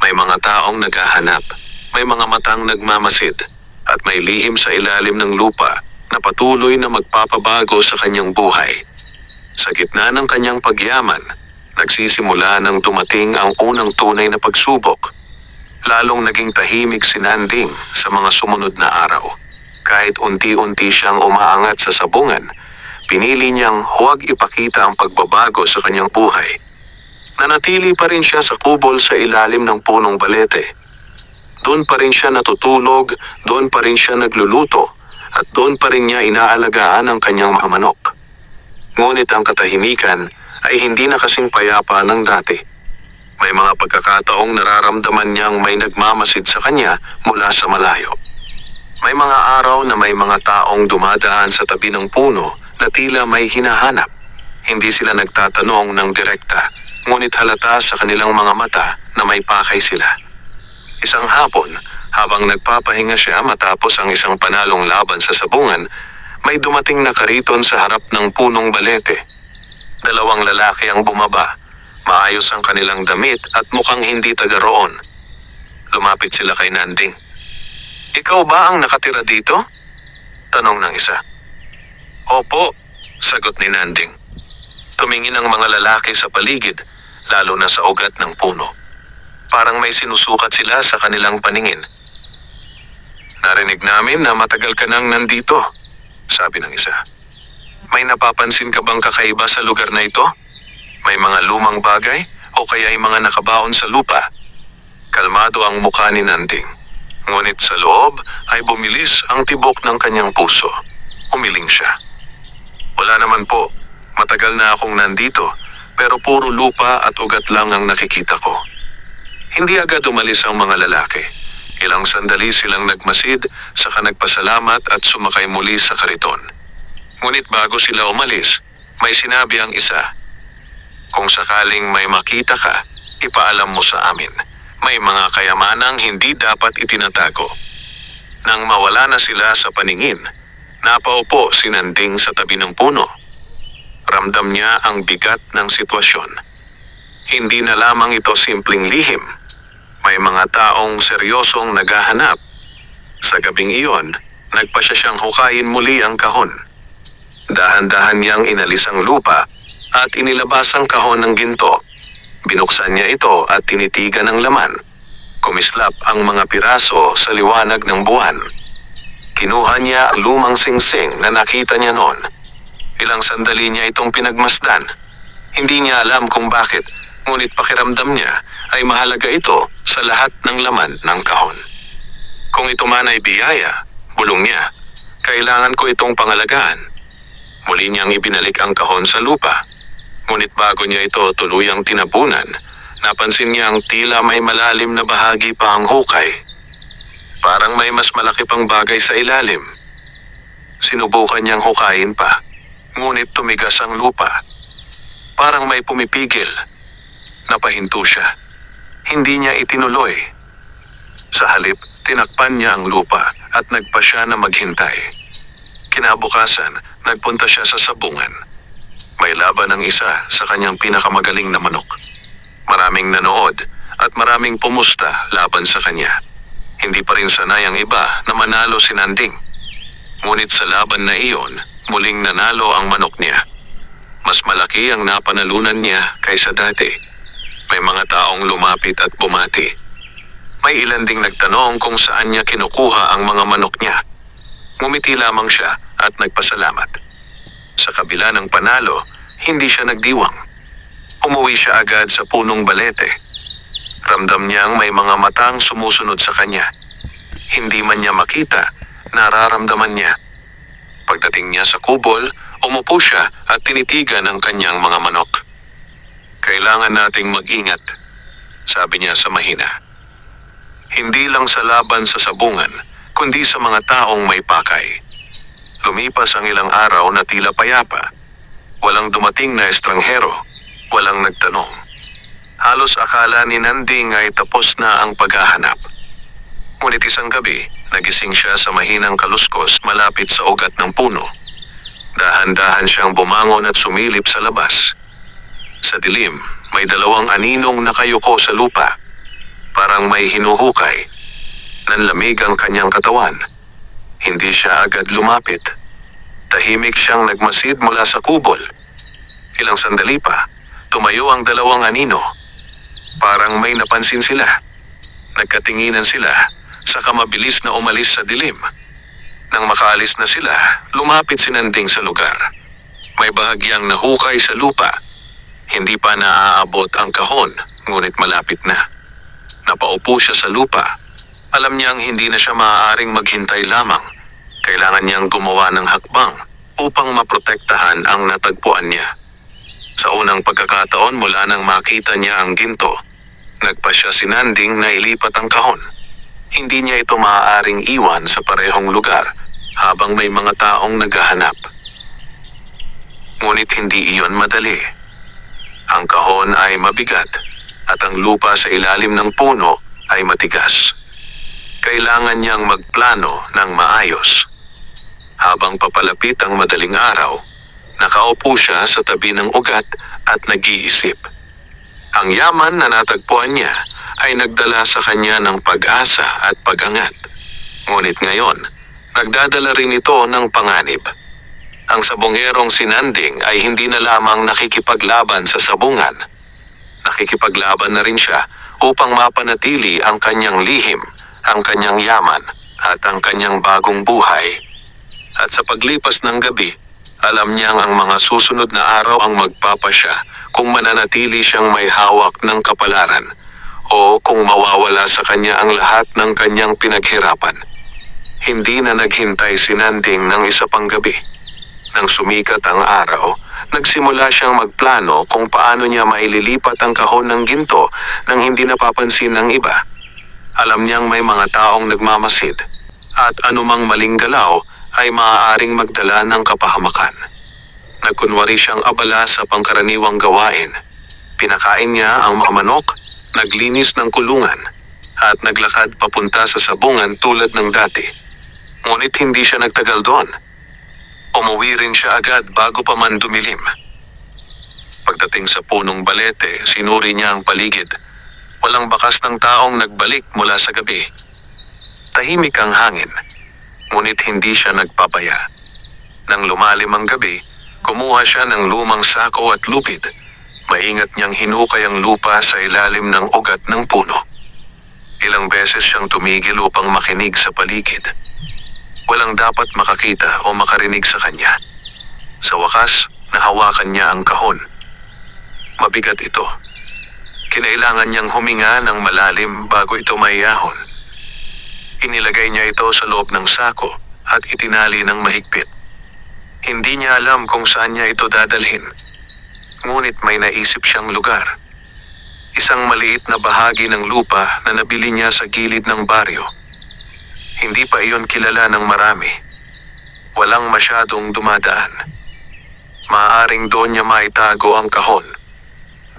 May mga taong naghahanap, may mga matang nagmamasid, at may lihim sa ilalim ng lupa na patuloy na magpapabago sa kanyang buhay. Sa gitna ng kanyang pagyaman, nagsisimula nang dumating ang unang tunay na pagsubok. Lalong naging tahimik si Nanding sa mga sumunod na araw. Kahit unti-unti siyang umaangat sa sabungan, pinili niyang huwag ipakita ang pagbabago sa kanyang buhay. Nanatili pa rin siya sa kubol sa ilalim ng punong balete. Doon pa rin siya natutulog, doon pa rin siya nagluluto, at doon pa rin niya inaalagaan ang kanyang mga manok. Ngunit ang katahimikan ay hindi na kasing payapa ng dati. May mga pagkakataong nararamdaman niyang may nagmamasid sa kanya mula sa malayo. May mga araw na may mga taong dumadaan sa tabi ng puno na tila may hinahanap. Hindi sila nagtatanong ng direkta, ngunit halata sa kanilang mga mata na may pakay sila. Isang hapon, habang nagpapahinga siya matapos ang isang panalong laban sa sabungan, may dumating na kariton sa harap ng punong balete. Dalawang lalaki ang bumaba. Maayos ang kanilang damit at mukhang hindi taga roon. Lumapit sila kay Nanding. "Ikaw ba ang nakatira dito?" tanong ng isa. "Opo," sagot ni Nanding. Tumingin ang mga lalaki sa paligid, lalo na sa ugat ng puno. Parang may sinusukat sila sa kanilang paningin. "Narinig namin na matagal ka nang nandito," sabi ng isa. "May napapansin ka bang kakaiba sa lugar na ito? May mga lumang bagay o kaya'y mga nakabaon sa lupa?" Kalmado ang mukha ni Nanding. Ngunit sa loob ay bumilis ang tibok ng kanyang puso. Umiling siya. "Wala naman po. Matagal na akong nandito, pero puro lupa at ugat lang ang nakikita ko." Hindi agad umalis ang mga lalaki. Ilang sandali silang nagmasid, saka nagpasalamat at sumakay muli sa kariton. Ngunit bago sila umalis, may sinabi ang isa, "Kung sakaling may makita ka, ipaalam mo sa amin. May mga kayamanang hindi dapat itinatago." Nang mawala na sila sa paningin, napaupo si Nanding sa tabi ng puno. Ramdam niya ang bigat ng sitwasyon. Hindi na lamang ito simpleng lihim. May mga taong seryosong naghahanap. Sa gabing iyon, nagpa siya siyang hukayin muli ang kahon. Dahan-dahan niyang inalis ang lupa at inilabas ang kahon ng ginto. Binuksan niya ito at tinitigan ang laman. Kumislap ang mga piraso sa liwanag ng buwan. Kinuha niya ang lumang singsing na nakita niya noon. Ilang sandali niya itong pinagmasdan. Hindi niya alam kung bakit, ngunit pakiramdam niya ay mahalaga ito sa lahat ng laman ng kahon. Kung ito man ay biyaya, bulong niya, kailangan ko itong pangalagaan. Muli niyang ibinalik ang kahon sa lupa. Ngunit bago niya ito tuluyang tinabunan, napansin niyang tila may malalim na bahagi pa ang hukay. Parang may mas malaki pang bagay sa ilalim. Sinubukan niyang hukayin pa, ngunit tumigas ang lupa. Parang may pumipigil. Napahinto siya. Hindi niya itinuloy. Sa halip, tinakpan niya ang lupa at nagpa siya na maghintay. Kinabukasan, nagpunta siya sa sabungan. May laban ang isa sa kanyang pinakamagaling na manok. Maraming nanood at maraming pumusta laban sa kanya. Hindi pa rin sanay ang iba na manalo si Nanding. Ngunit sa laban na iyon, muling nanalo ang manok niya. Mas malaki ang napanalunan niya kaysa dati. May mga taong lumapit at bumati. May ilan ding nagtanong kung saan niya kinukuha ang mga manok niya. Ngumiti lamang siya at nagpasalamat. Sa kabila ng panalo, hindi siya nagdiwang. Umuwi siya agad sa punong balete. Ramdam niyang may mga matang sumusunod sa kanya. Hindi man niya makita, nararamdaman niya. Pagdating niya sa kubol, umupo siya at tinitigan ang kanyang mga manok. "Kailangan nating mag-ingat," sabi niya sa mahina. Hindi lang sa laban sa sabungan, kundi sa mga taong may pakay. Lumipas ang ilang araw na tila payapa. Walang dumating na estranghero, walang nagtanong. Halos akala ni Nanding ay tapos na ang paghahanap. Ngunit isang gabi, nagising siya sa mahinang kaluskos malapit sa ugat ng puno. Dahan-dahan siyang bumangon at sumilip sa labas. Sa dilim, may dalawang aninong nakayuko sa lupa. Parang may hinuhukay. Nanlamig ang kanyang katawan. Hindi siya agad lumapit. Tahimik siyang nagmasid mula sa kubol. Ilang sandali pa, tumayo ang dalawang anino. Parang may napansin sila. Nagkatinginan sila, saka mabilis na umalis sa dilim. Nang makaalis na sila, lumapit si Nanding sa lugar. May bahagyang nahukay sa lupa. Hindi pa naaabot ang kahon, ngunit malapit na. Napaupo siya sa lupa. Alam niyang hindi na siya maaaring maghintay lamang. Kailangan niyang gumawa ng hakbang upang maprotektahan ang natagpuan niya. Sa unang pagkakataon mula nang makita niya ang ginto, nagpa siya si Nanding na ilipat ang kahon. Hindi niya ito maaaring iwan sa parehong lugar habang may mga taong naghahanap. Ngunit hindi iyon madali. Ang kahon ay mabigat at ang lupa sa ilalim ng puno ay matigas. Kailangan niyang magplano ng maayos. Habang papalapit ang madaling araw, nakaupo siya sa tabi ng ugat at nag-iisip. Ang yaman na natagpuan niya ay nagdala sa kanya ng pag-asa at pag-angat. Ngunit ngayon, nagdadala rin ito ng panganib. Ang sabongerong si Nanding ay hindi na lamang nakikipaglaban sa sabungan. Nakikipaglaban na rin siya upang mapanatili ang kanyang lihim, ang kanyang yaman, at ang kanyang bagong buhay. At sa paglipas ng gabi, alam niyang ang mga susunod na araw ang magpapasya kung mananatili siyang may hawak ng kapalaran o kung mawawala sa kanya ang lahat ng kanyang pinaghirapan. Hindi na naghintay si Nanding ng isa pang gabi. Nang sumikat ang araw, nagsimula siyang magplano kung paano niya maililipat ang kahon ng ginto nang hindi napapansin ng iba. Alam niyang may mga taong nagmamasid at anumang maling galaw ay maaaring magdala ng kapahamakan. Nagkunwari siyang abala sa pangkaraniwang gawain. Pinakain niya ang mga manok, naglinis ng kulungan, at naglakad papunta sa sabungan tulad ng dati. Ngunit hindi siya nagtagal doon. Umuwi rin siya agad bago pa man dumilim. Pagdating sa punong balete, sinuri niya ang paligid. Walang bakas ng taong nagbalik mula sa gabi. Tahimik ang hangin, ngunit hindi siya nagpapaya. Nang lumalim ang gabi, kumuha siya ng lumang sako at lupid. Maingat niyang hinukay ang lupa sa ilalim ng ugat ng puno. Ilang beses siyang tumigil upang makinig sa paligid. Walang dapat makakita o makarinig sa kanya. Sa wakas, nahawakan niya ang kahon. Mabigat ito. Kinailangan niyang huminga ng malalim bago ito maiyahon. Inilagay niya ito sa loob ng sako at itinali ng mahigpit. Hindi niya alam kung saan niya ito dadalhin. Ngunit may naisip siyang lugar. Isang maliit na bahagi ng lupa na nabili niya sa gilid ng baryo. Hindi pa iyon kilala ng marami. Walang masyadong dumadaan. Maaaring doon niya maitago ang kahon.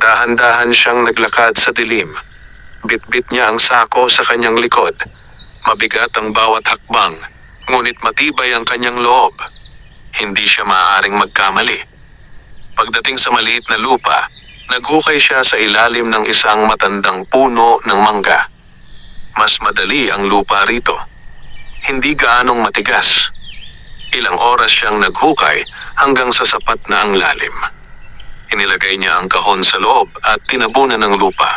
Dahan-dahan siyang naglakad sa dilim. Bitbit niya ang sako sa kanyang likod. Mabigat ang bawat hakbang, ngunit matibay ang kanyang loob. Hindi siya maaaring magkamali. Pagdating sa maliit na lupa, naghukay siya sa ilalim ng isang matandang puno ng mangga. Mas madali ang lupa rito. Hindi gaanong matigas. Ilang oras siyang naghukay hanggang sa sapat na ang lalim. Inilagay niya ang kahon sa loob at tinabunan ng lupa.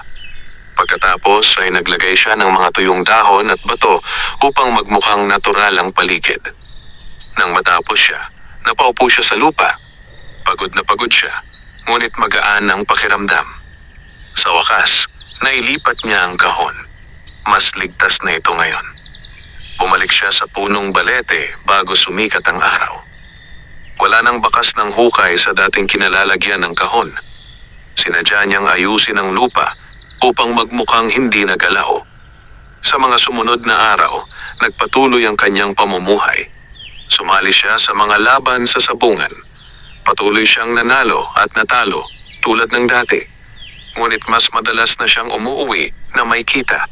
Pagkatapos ay naglagay siya ng mga tuyong dahon at bato upang magmukhang natural ang paligid. Nang matapos siya, napaupo siya sa lupa. Pagod na pagod siya, ngunit magaan ang pakiramdam. Sa wakas, nailipat niya ang kahon. Mas ligtas na ito ngayon. Bumalik siya sa punong balete bago sumikat ang araw. Wala nang bakas ng hukay sa dating kinalalagyan ng kahon. Sinadya niyang ayusin ang lupa upang magmukhang hindi nagalaw. Sa mga sumunod na araw, nagpatuloy ang kanyang pamumuhay. Sumali siya sa mga laban sa sabungan. Patuloy siyang nanalo at natalo tulad ng dati. Ngunit mas madalas na siyang umuuwi na may kita.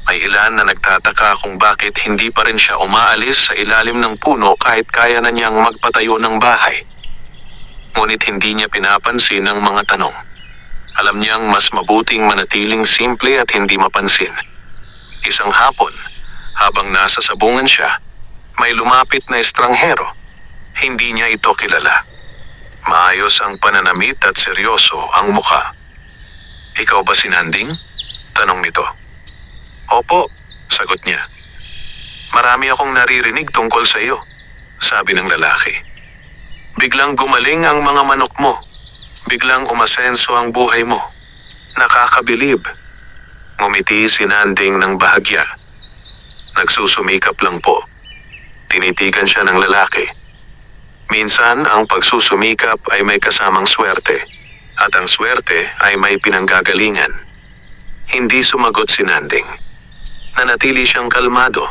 May ilan na nagtataka kung bakit hindi pa rin siya umaalis sa ilalim ng puno kahit kaya na niyang magpatayo ng bahay. Ngunit hindi niya pinapansin ang mga tanong. Alam niyang mas mabuting manatiling simple at hindi mapansin. Isang hapon, habang nasa sabungan siya, may lumapit na estranghero. Hindi niya ito kilala. Maayos ang pananamit at seryoso ang mukha. "Ikaw ba si Nanding?" tanong nito. "Opo," sagot niya. "Marami akong naririnig tungkol sa iyo," sabi ng lalaki. "Biglang gumaling ang mga manok mo. Biglang umasenso ang buhay mo. Nakakabilib." Ngumiti si Nanding ng bahagya. "Nagsusumikap lang po." Tinitigan siya ng lalaki. Minsan ang pagsusumikap ay may kasamang swerte, at ang swerte ay may pinanggagalingan. Hindi sumagot si Nanding. Nanatili siyang kalmado.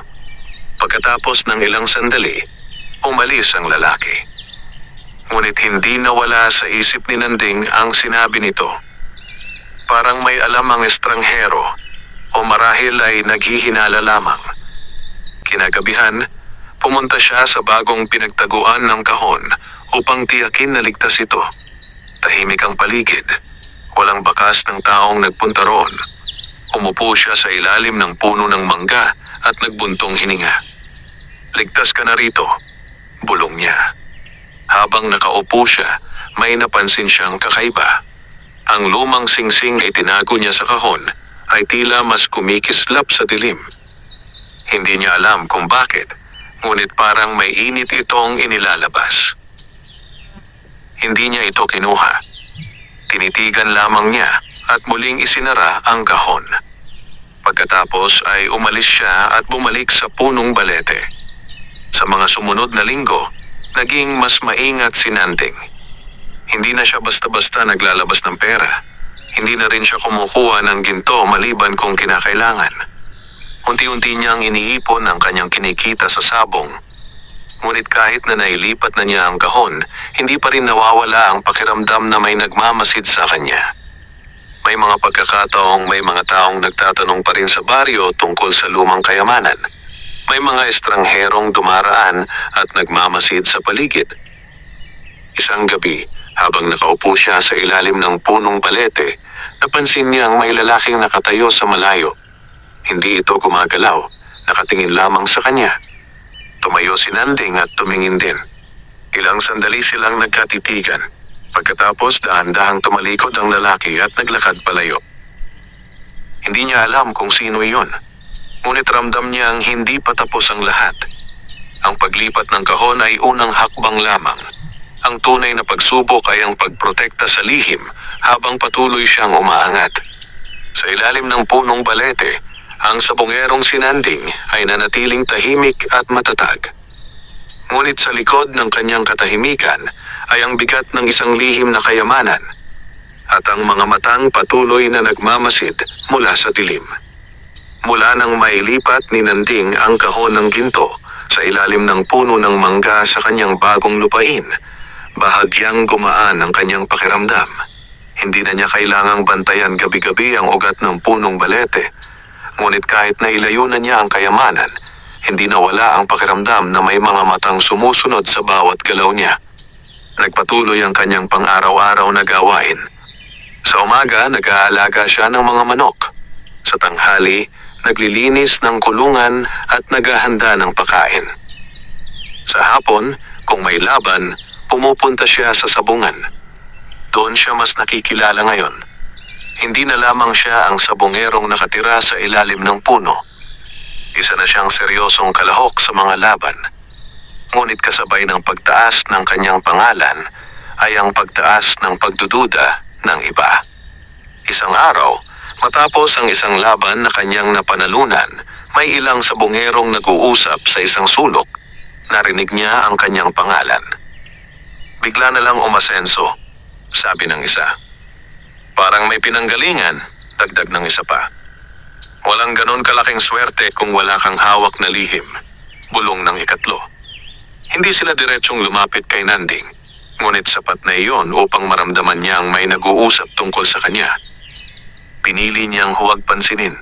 Pagkatapos ng ilang sandali, umalis ang lalaki. Ngunit hindi nawala sa isip ni Nanding ang sinabi nito. Parang may alam ang estranghero o marahil ay naghihinala lamang. Kinagabihan, pumunta siya sa bagong pinagtaguan ng kahon upang tiyakin na ligtas ito. Tahimik ang paligid. Walang bakas ng taong nagpunta roon. Umupo siya sa ilalim ng puno ng mangga at nagbuntong hininga. "Ligtas ka na rito," bulong niya. Habang nakaupo siya, may napansin siyang kakaiba. Ang lumang singsing ay tinago niya sa kahon ay tila mas kumikislap sa dilim. Hindi niya alam kung bakit, ngunit parang may init itong inilalabas. Hindi niya ito kinuha. Tinitigan lamang niya at muling isinara ang kahon. Pagkatapos ay umalis siya at bumalik sa punong balete. Sa mga sumunod na linggo, naging mas maingat si Nanding. Hindi na siya basta-basta naglalabas ng pera. Hindi na rin siya kumukuha ng ginto maliban kung kinakailangan. Unti-unti niyang iniipon ang kanyang kinikita sa sabong. Ngunit kahit na nailipat na niya ang kahon, hindi pa rin nawawala ang pakiramdam na may nagmamasid sa kanya. May mga pagkakataong may mga taong nagtatanong pa rin sa baryo tungkol sa lumang kayamanan. May mga estrangherong dumaraan at nagmamasid sa paligid. Isang gabi, habang nakaupo siya sa ilalim ng punong balete, napansin niyang may lalaking nakatayo sa malayo. Hindi ito gumagalaw, nakatingin lamang sa kanya. Tumayo si Nanding at tumingin din. Ilang sandali silang nagkatitigan. Pagkatapos dahan-dahang tumalikod ang lalaki at naglakad palayo. Hindi niya alam kung sino iyon. Ngunit ramdam niyang hindi pa tapos ang lahat. Ang paglipat ng kahon ay unang hakbang lamang. Ang tunay na pagsubok ay ang pagprotekta sa lihim habang patuloy siyang umaangat. Sa ilalim ng punong balete, ang sabongerong si Nanding ay nanatiling tahimik at matatag. Ngunit sa likod ng kanyang katahimikan ay ang bigat ng isang lihim na kayamanan at ang mga matang patuloy na nagmamasid mula sa dilim. Mula nang mailipat ni Nanding ang kahon ng ginto sa ilalim ng puno ng mangga sa kanyang bagong lupain, bahagyang gumaan ang kanyang pakiramdam. Hindi na niya kailangang bantayan gabi-gabi ang ugat ng punong balete. Ngunit kahit na ilayo na niya ang kayamanan, hindi nawala ang pakiramdam na may mga matang sumusunod sa bawat galaw niya. Nagpatuloy ang kanyang pang-araw-araw na gawain. Sa umaga, nag-aalaga siya ng mga manok. Sa tanghali, naglilinis ng kulungan at naghahanda ng pagkain. Sa hapon, kung may laban, pumupunta siya sa sabungan. Doon siya mas nakikilala ngayon. Hindi na lamang siya ang sabongerong nakatira sa ilalim ng puno. Isa na siyang seryosong kalahok sa mga laban. Ngunit kasabay ng pagtaas ng kanyang pangalan ay ang pagtaas ng pagdududa ng iba. Isang araw, matapos ang isang laban na kanyang napanalunan, may ilang sabongerong nag-uusap sa isang sulok. Narinig niya ang kanyang pangalan. Bigla na lang umasenso, sabi ng isa. Parang may pinanggalingan, dagdag ng isa pa. Walang ganon kalaking swerte kung wala kang hawak na lihim, bulong ng ikatlo. Hindi sila diretsong lumapit kay Nanding, ngunit sapat na iyon upang maramdaman niyang may nag-uusap tungkol sa kanya. Pinili niyang huwag pansinin.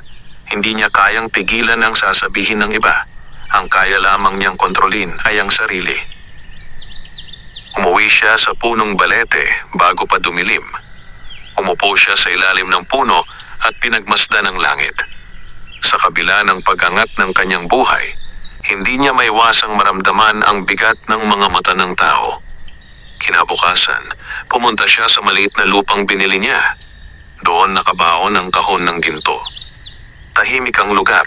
Hindi niya kayang pigilan ang sasabihin ng iba. Ang kaya lamang niyang kontrolin ay ang sarili. Umuwi siya sa punong balete bago pa dumilim. Umupo siya sa ilalim ng puno at pinagmasdan ang langit. Sa kabila ng pag-angat ng kanyang buhay, hindi niya maiwasang maramdaman ang bigat ng mga mata ng tao. Kinabukasan, pumunta siya sa maliit na lupang binili niya. Doon nakabaon ang kahon ng ginto. Tahimik ang lugar.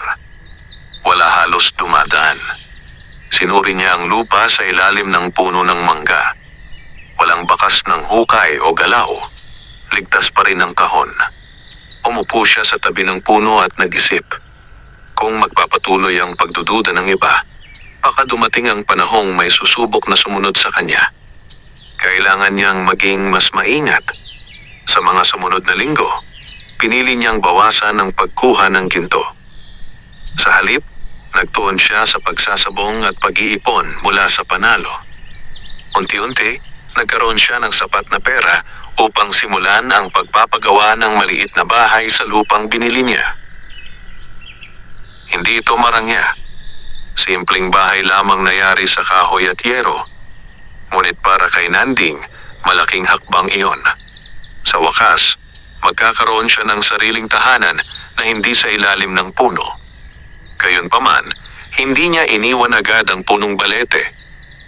Wala halos dumadaan. Sinuri niya ang lupa sa ilalim ng puno ng mangga. Walang bakas ng hukay o galaw. Ligtas pa rin ang kahon. Umupo siya sa tabi ng puno at nag-isip. Kung magpapatuloy ang pagdududa ng iba, baka dumating ang panahong may susubok na sumunod sa kanya. Kailangan niyang maging mas maingat. Sa mga sumunod na linggo, pinili niyang bawasan ang pagkuha ng ginto. Sa halip, nagtuon siya sa pagsasabong at pag-iipon mula sa panalo. Unti-unti, nagkaroon siya ng sapat na pera upang simulan ang pagpapagawa ng maliit na bahay sa lupang binili niya. Hindi ito marangya. Simpleng bahay lamang nayari sa kahoy at yero. Ngunit para kay Nanding, malaking hakbang iyon. Sa wakas, magkakaroon siya ng sariling tahanan na hindi sa ilalim ng puno. Gayunpaman, hindi niya iniwan agad ang punong balete.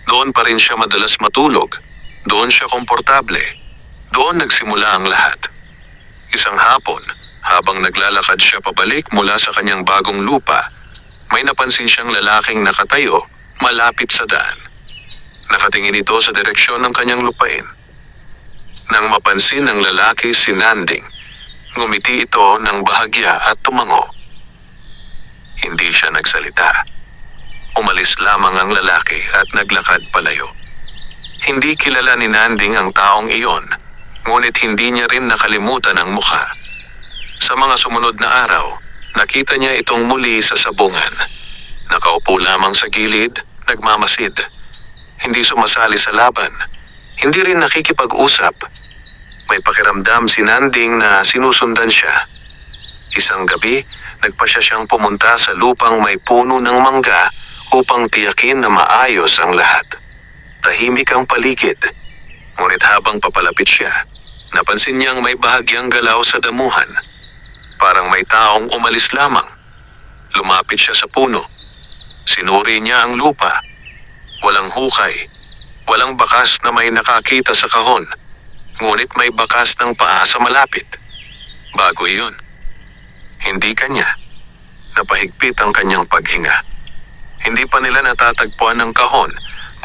Doon pa rin siya madalas matulog. Doon siya komportable. Doon nagsimula ang lahat. Isang hapon, habang naglalakad siya pabalik mula sa kanyang bagong lupa, may napansin siyang lalaking nakatayo malapit sa daan. Nakatingin ito sa direksyon ng kanyang lupain. Nang mapansin ng lalaki si Nanding, ngumiti ito ng bahagya at tumango. Hindi siya nagsalita. Umalis lamang ang lalaki at naglakad palayo. Hindi kilala ni Nanding ang taong iyon, ngunit hindi niya rin nakalimutan ang mukha. Sa mga sumunod na araw, Nakita niya itong muli sa sabungan. Nakaupo lamang sa gilid, nagmamasid. Hindi sumasali sa laban. Hindi rin nakikipag-usap. May pakiramdam si Nanding na sinusundan siya. Isang gabi, nagpasya siyang pumunta sa lupang may puno ng mangga upang tiyakin na maayos ang lahat. Tahimik ang paligid. Ngunit habang papalapit siya, napansin niyang may bahagyang galaw sa damuhan. Parang may taong umalis lamang. Lumapit siya sa puno. Sinuri niya ang lupa. Walang hukay. Walang bakas na may nakakita sa kahon. Ngunit may bakas ng paa sa malapit. Bago iyon. Hindi kanya. Napahigpit ang kanyang paghinga. Hindi pa nila natatagpuan ng kahon,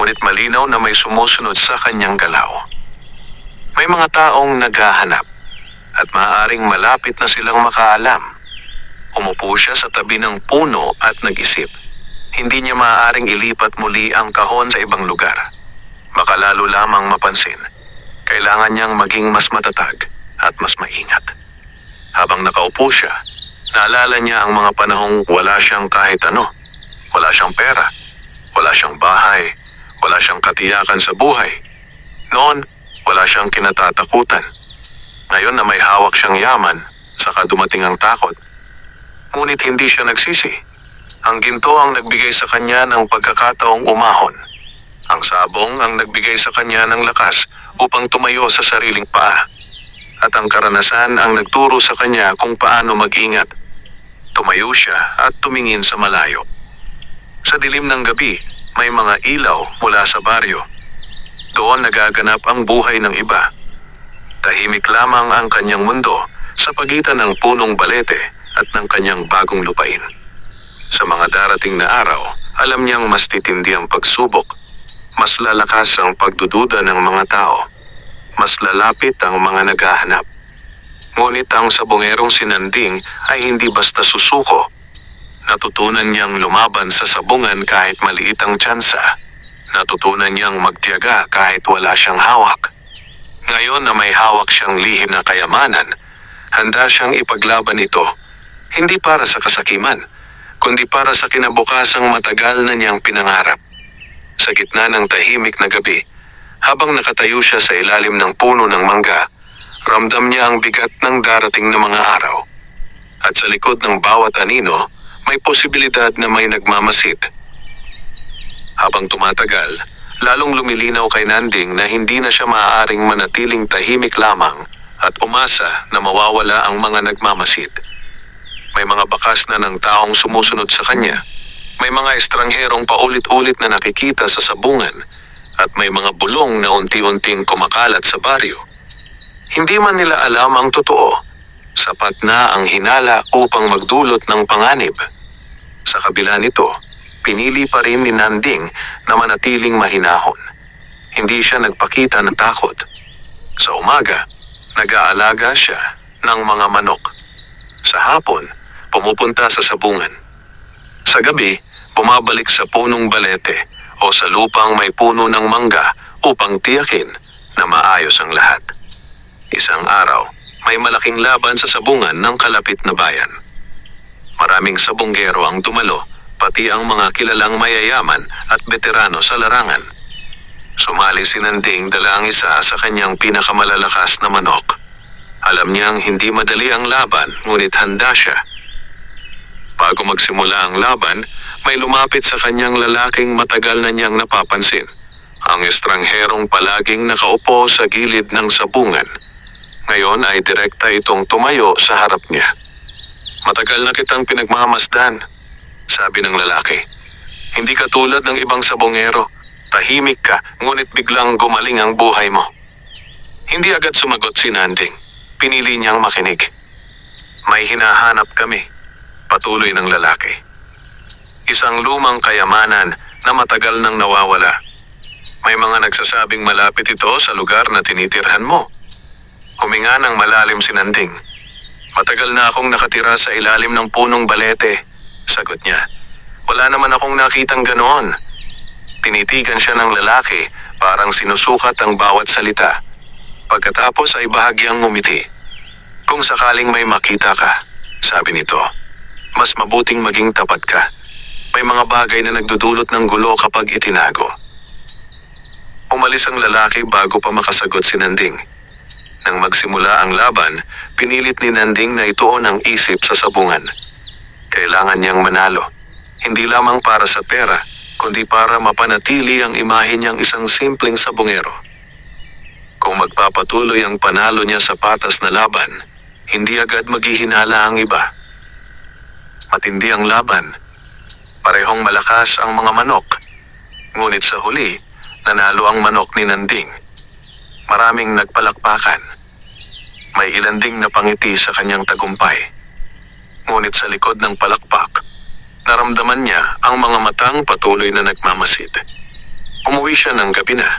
ngunit malinaw na may sumusunod sa kanyang galaw. May mga taong naghahanap at maaaring malapit na silang makaalam. Umupo siya sa tabi ng puno at nag-isip. Hindi niya maaaring ilipat muli ang kahon sa ibang lugar. Baka lalo lamang mapansin. Kailangan niyang maging mas matatag at mas maingat. Habang nakaupo siya, naalala niya ang mga panahong wala siyang kahit ano. Wala siyang pera, wala siyang bahay, wala siyang katiyakan sa buhay. Noon, wala siyang kinatatakutan. Ngayon na may hawak siyang yaman, saka dumating ang takot. Ngunit hindi siya nagsisi. Ang ginto ang nagbigay sa kanya ng pagkakataong umahon. Ang sabong ang nagbigay sa kanya ng lakas upang tumayo sa sariling paa. At ang karanasan ang nagturo sa kanya kung paano mag-ingat. Tumayo siya at tumingin sa malayo. Sa dilim ng gabi, may mga ilaw mula sa baryo. Doon nagaganap ang buhay ng iba. Tahimik lamang ang kanyang mundo sa pagitan ng punong balete at ng kanyang bagong lupain. Sa mga darating na araw, alam niyang mas titindi ang pagsubok. Mas lalakas ang pagdududa ng mga tao. Mas lalapit ang mga naghahanap. Ngunit ang sabongerong si Nanding ay hindi basta susuko. Natutunan niyang lumaban sa sabungan kahit maliit ang tsansa. Natutunan niyang magtiyaga kahit wala siyang hawak. Ngayon na may hawak siyang lihim na kayamanan, handa siyang ipaglaban ito. Hindi para sa kasakiman, kundi para sa kinabukasang matagal na niyang pinangarap. Sa gitna ng tahimik na gabi, habang nakatayo siya sa ilalim ng puno ng mangga, ramdam niya ang bigat ng darating na mga araw. At sa likod ng bawat anino, may posibilidad na may nagmamasid. Habang tumatagal, lalong lumilinaw kay Nanding na hindi na siya maaaring manatiling tahimik lamang at umasa na mawawala ang mga nagmamasid. May mga bakas na ng taong sumusunod sa kanya. May mga estrangherong paulit-ulit na nakikita sa sabungan at may mga bulong na unti-unting kumakalat sa baryo. Hindi man nila alam ang totoo, sapat na ang hinala upang magdulot ng panganib. Sa kabila nito, pinili pa rin ni Nanding na manatiling mahinahon. Hindi siya nagpakita ng takot. Sa umaga, nag-aalaga siya ng mga manok. Sa hapon, pumupunta sa sabungan. Sa gabi, bumabalik sa punong balete o sa lupang may puno ng mangga upang tiyakin na maayos ang lahat. Isang araw, may malaking laban sa sabungan ng kalapit na bayan. Maraming sabonggero ang dumalo, pati ang mga kilalang mayayaman at veterano sa larangan. Sumali si Nanding dala ang isa sa kanyang pinakamalalakas na manok. Alam niyang hindi madali ang laban, ngunit handa siya. Bago magsimula ang laban, may lumapit sa kanyang lalaking matagal na niyang napapansin. Ang estrangherong palaging nakaupo sa gilid ng sabungan. Ngayon ay direkta itong tumayo sa harap niya. "Matagal na kitang pinagmamasdan," sabi ng lalaki. "Hindi ka tulad ng ibang sabongero. Tahimik ka, ngunit biglang gumaling ang buhay mo." Hindi agad sumagot si Nanding. Pinili niyang makinig. "May hinahanap kami," patuloy ng lalaki. "Isang lumang kayamanan na matagal nang nawawala. May mga nagsasabing malapit ito sa lugar na tinitirhan mo." Huminga ng malalim si Nanding. "Matagal na akong nakatira sa ilalim ng punong balete," sagot niya. "Wala naman akong nakitang ganoon." Tinitigan siya ng lalaki, parang sinusukat ang bawat salita. Pagkatapos ay bahagyang ngumiti. "Kung sakaling may makita ka," sabi nito, mas mabuting maging tapat ka. May mga bagay na nagdudulot ng gulo kapag itinago. Umalis ang lalaki bago pa makasagot si Nanding. Nang magsimula ang laban, pinilit ni Nanding na ituon ang isip sa sabungan. Kailangan niyang manalo. Hindi lamang para sa pera, kundi para mapanatili ang imahe niyang isang simpleng sabungero. Kung magpapatuloy ang panalo niya sa patas na laban, hindi agad maghihinala ang iba. Matindi ang laban. Parehong malakas ang mga manok. Ngunit sa huli, nanalo ang manok ni Nanding. Maraming nagpalakpakan. May ilan ding napangiti sa kanyang tagumpay. Ngunit sa likod ng palakpak, naramdaman niya ang mga matang patuloy na nagmamasid. Umuwi siya ng gabi na.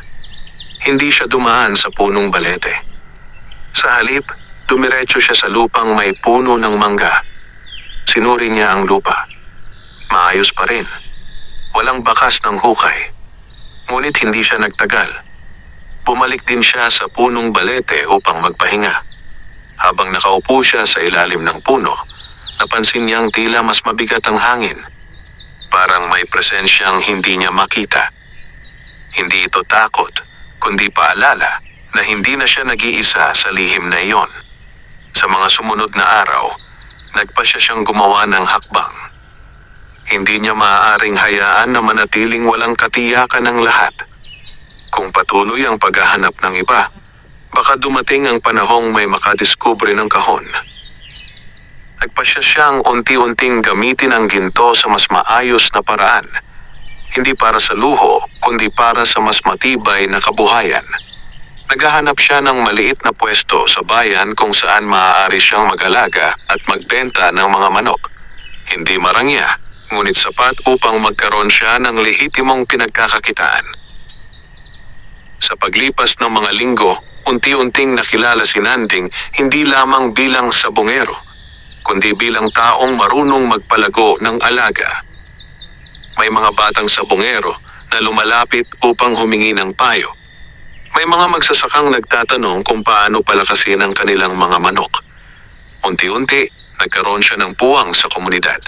Hindi siya dumaan sa punong balete. Sa halip, dumiretso siya sa lupang may puno ng mangga. Sinuri niya ang lupa. Maayos pa rin. Walang bakas ng hukay. Ngunit hindi siya nagtagal. Bumalik din siya sa punong balete upang magpahinga. Habang nakaupo siya sa ilalim ng puno, napansin niyang tila mas mabigat ang hangin. Parang may presensyang hindi niya makita. Hindi ito takot, kundi paalala na hindi na siya nag-iisa sa lihim na iyon. Sa mga sumunod na araw, nagpasya siyang gumawa ng hakbang. Hindi niya maaaring hayaan na manatiling walang katiyakan ng lahat. Kung patuloy ang paghahanap ng iba, baka dumating ang panahong may makadiskubre ng kahon. Nagpasya siyang unti-unting gamitin ang ginto sa mas maayos na paraan. Hindi para sa luho, kundi para sa mas matibay na kabuhayan. Naghahanap siya ng maliit na pwesto sa bayan kung saan maaari siyang mag-alaga at magbenta ng mga manok. Hindi marangya, ngunit sapat upang magkaroon siya ng lehitimong pinagkakakitaan. Sa paglipas ng mga linggo, unti-unting nakilala si Nanding hindi lamang bilang sabungero, kundi bilang taong marunong magpalago ng alaga. May mga batang sabungero na lumalapit upang humingi ng payo. May mga magsasakang nagtatanong kung paano palakasin ang kanilang mga manok. Unti-unti, nagkaroon siya ng puwang sa komunidad.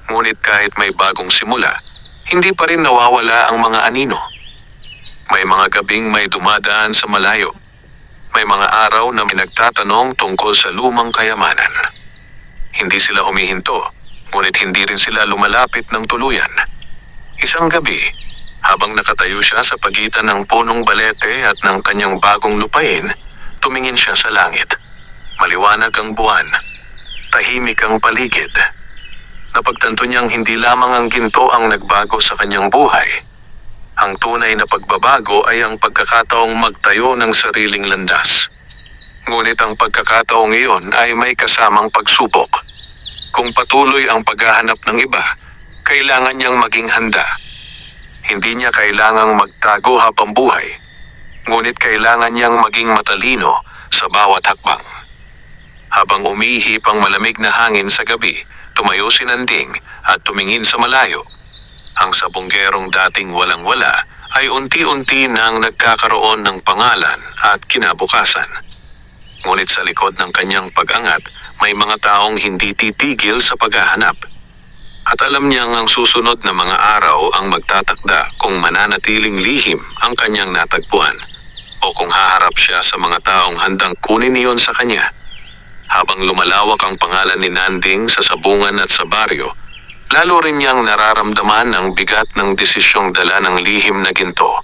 Ngunit kahit may bagong simula, hindi pa rin nawawala ang mga anino. May mga gabing may dumadaan sa malayo. May mga araw na may nagtatanong tungkol sa lumang kayamanan. Hindi sila humihinto, ngunit hindi rin sila lumalapit ng tuluyan. Isang gabi, habang nakatayo siya sa pagitan ng punong balete at ng kanyang bagong lupain, tumingin siya sa langit. Maliwanag ang buwan. Tahimik ang paligid. Napagtanto niyang hindi lamang ang ginto ang nagbago sa kanyang buhay. Ang tunay na pagbabago ay ang pagkakataong magtayo ng sariling landas. Ngunit ang pagkakataong iyon ay may kasamang pagsubok. Kung patuloy ang paghahanap ng iba, kailangan niyang maging handa. Hindi niya kailangang magtago habang buhay, ngunit kailangan niyang maging matalino sa bawat hakbang. Habang umihip ang malamig na hangin sa gabi, tumayo si Nanding at tumingin sa malayo. Ang sabonggerong dating walang-wala ay unti-unti nang nagkakaroon ng pangalan at kinabukasan. Ngunit sa likod ng kanyang pag-angat, may mga taong hindi titigil sa paghahanap. At alam niyang ang susunod na mga araw ang magtatakda kung mananatiling lihim ang kanyang natagpuan o kung haharap siya sa mga taong handang kunin iyon sa kanya. Habang lumalawak ang pangalan ni Nanding sa sabungan at sa baryo, lalo rin niyang nararamdaman ang bigat ng desisyong dala ng lihim na ginto.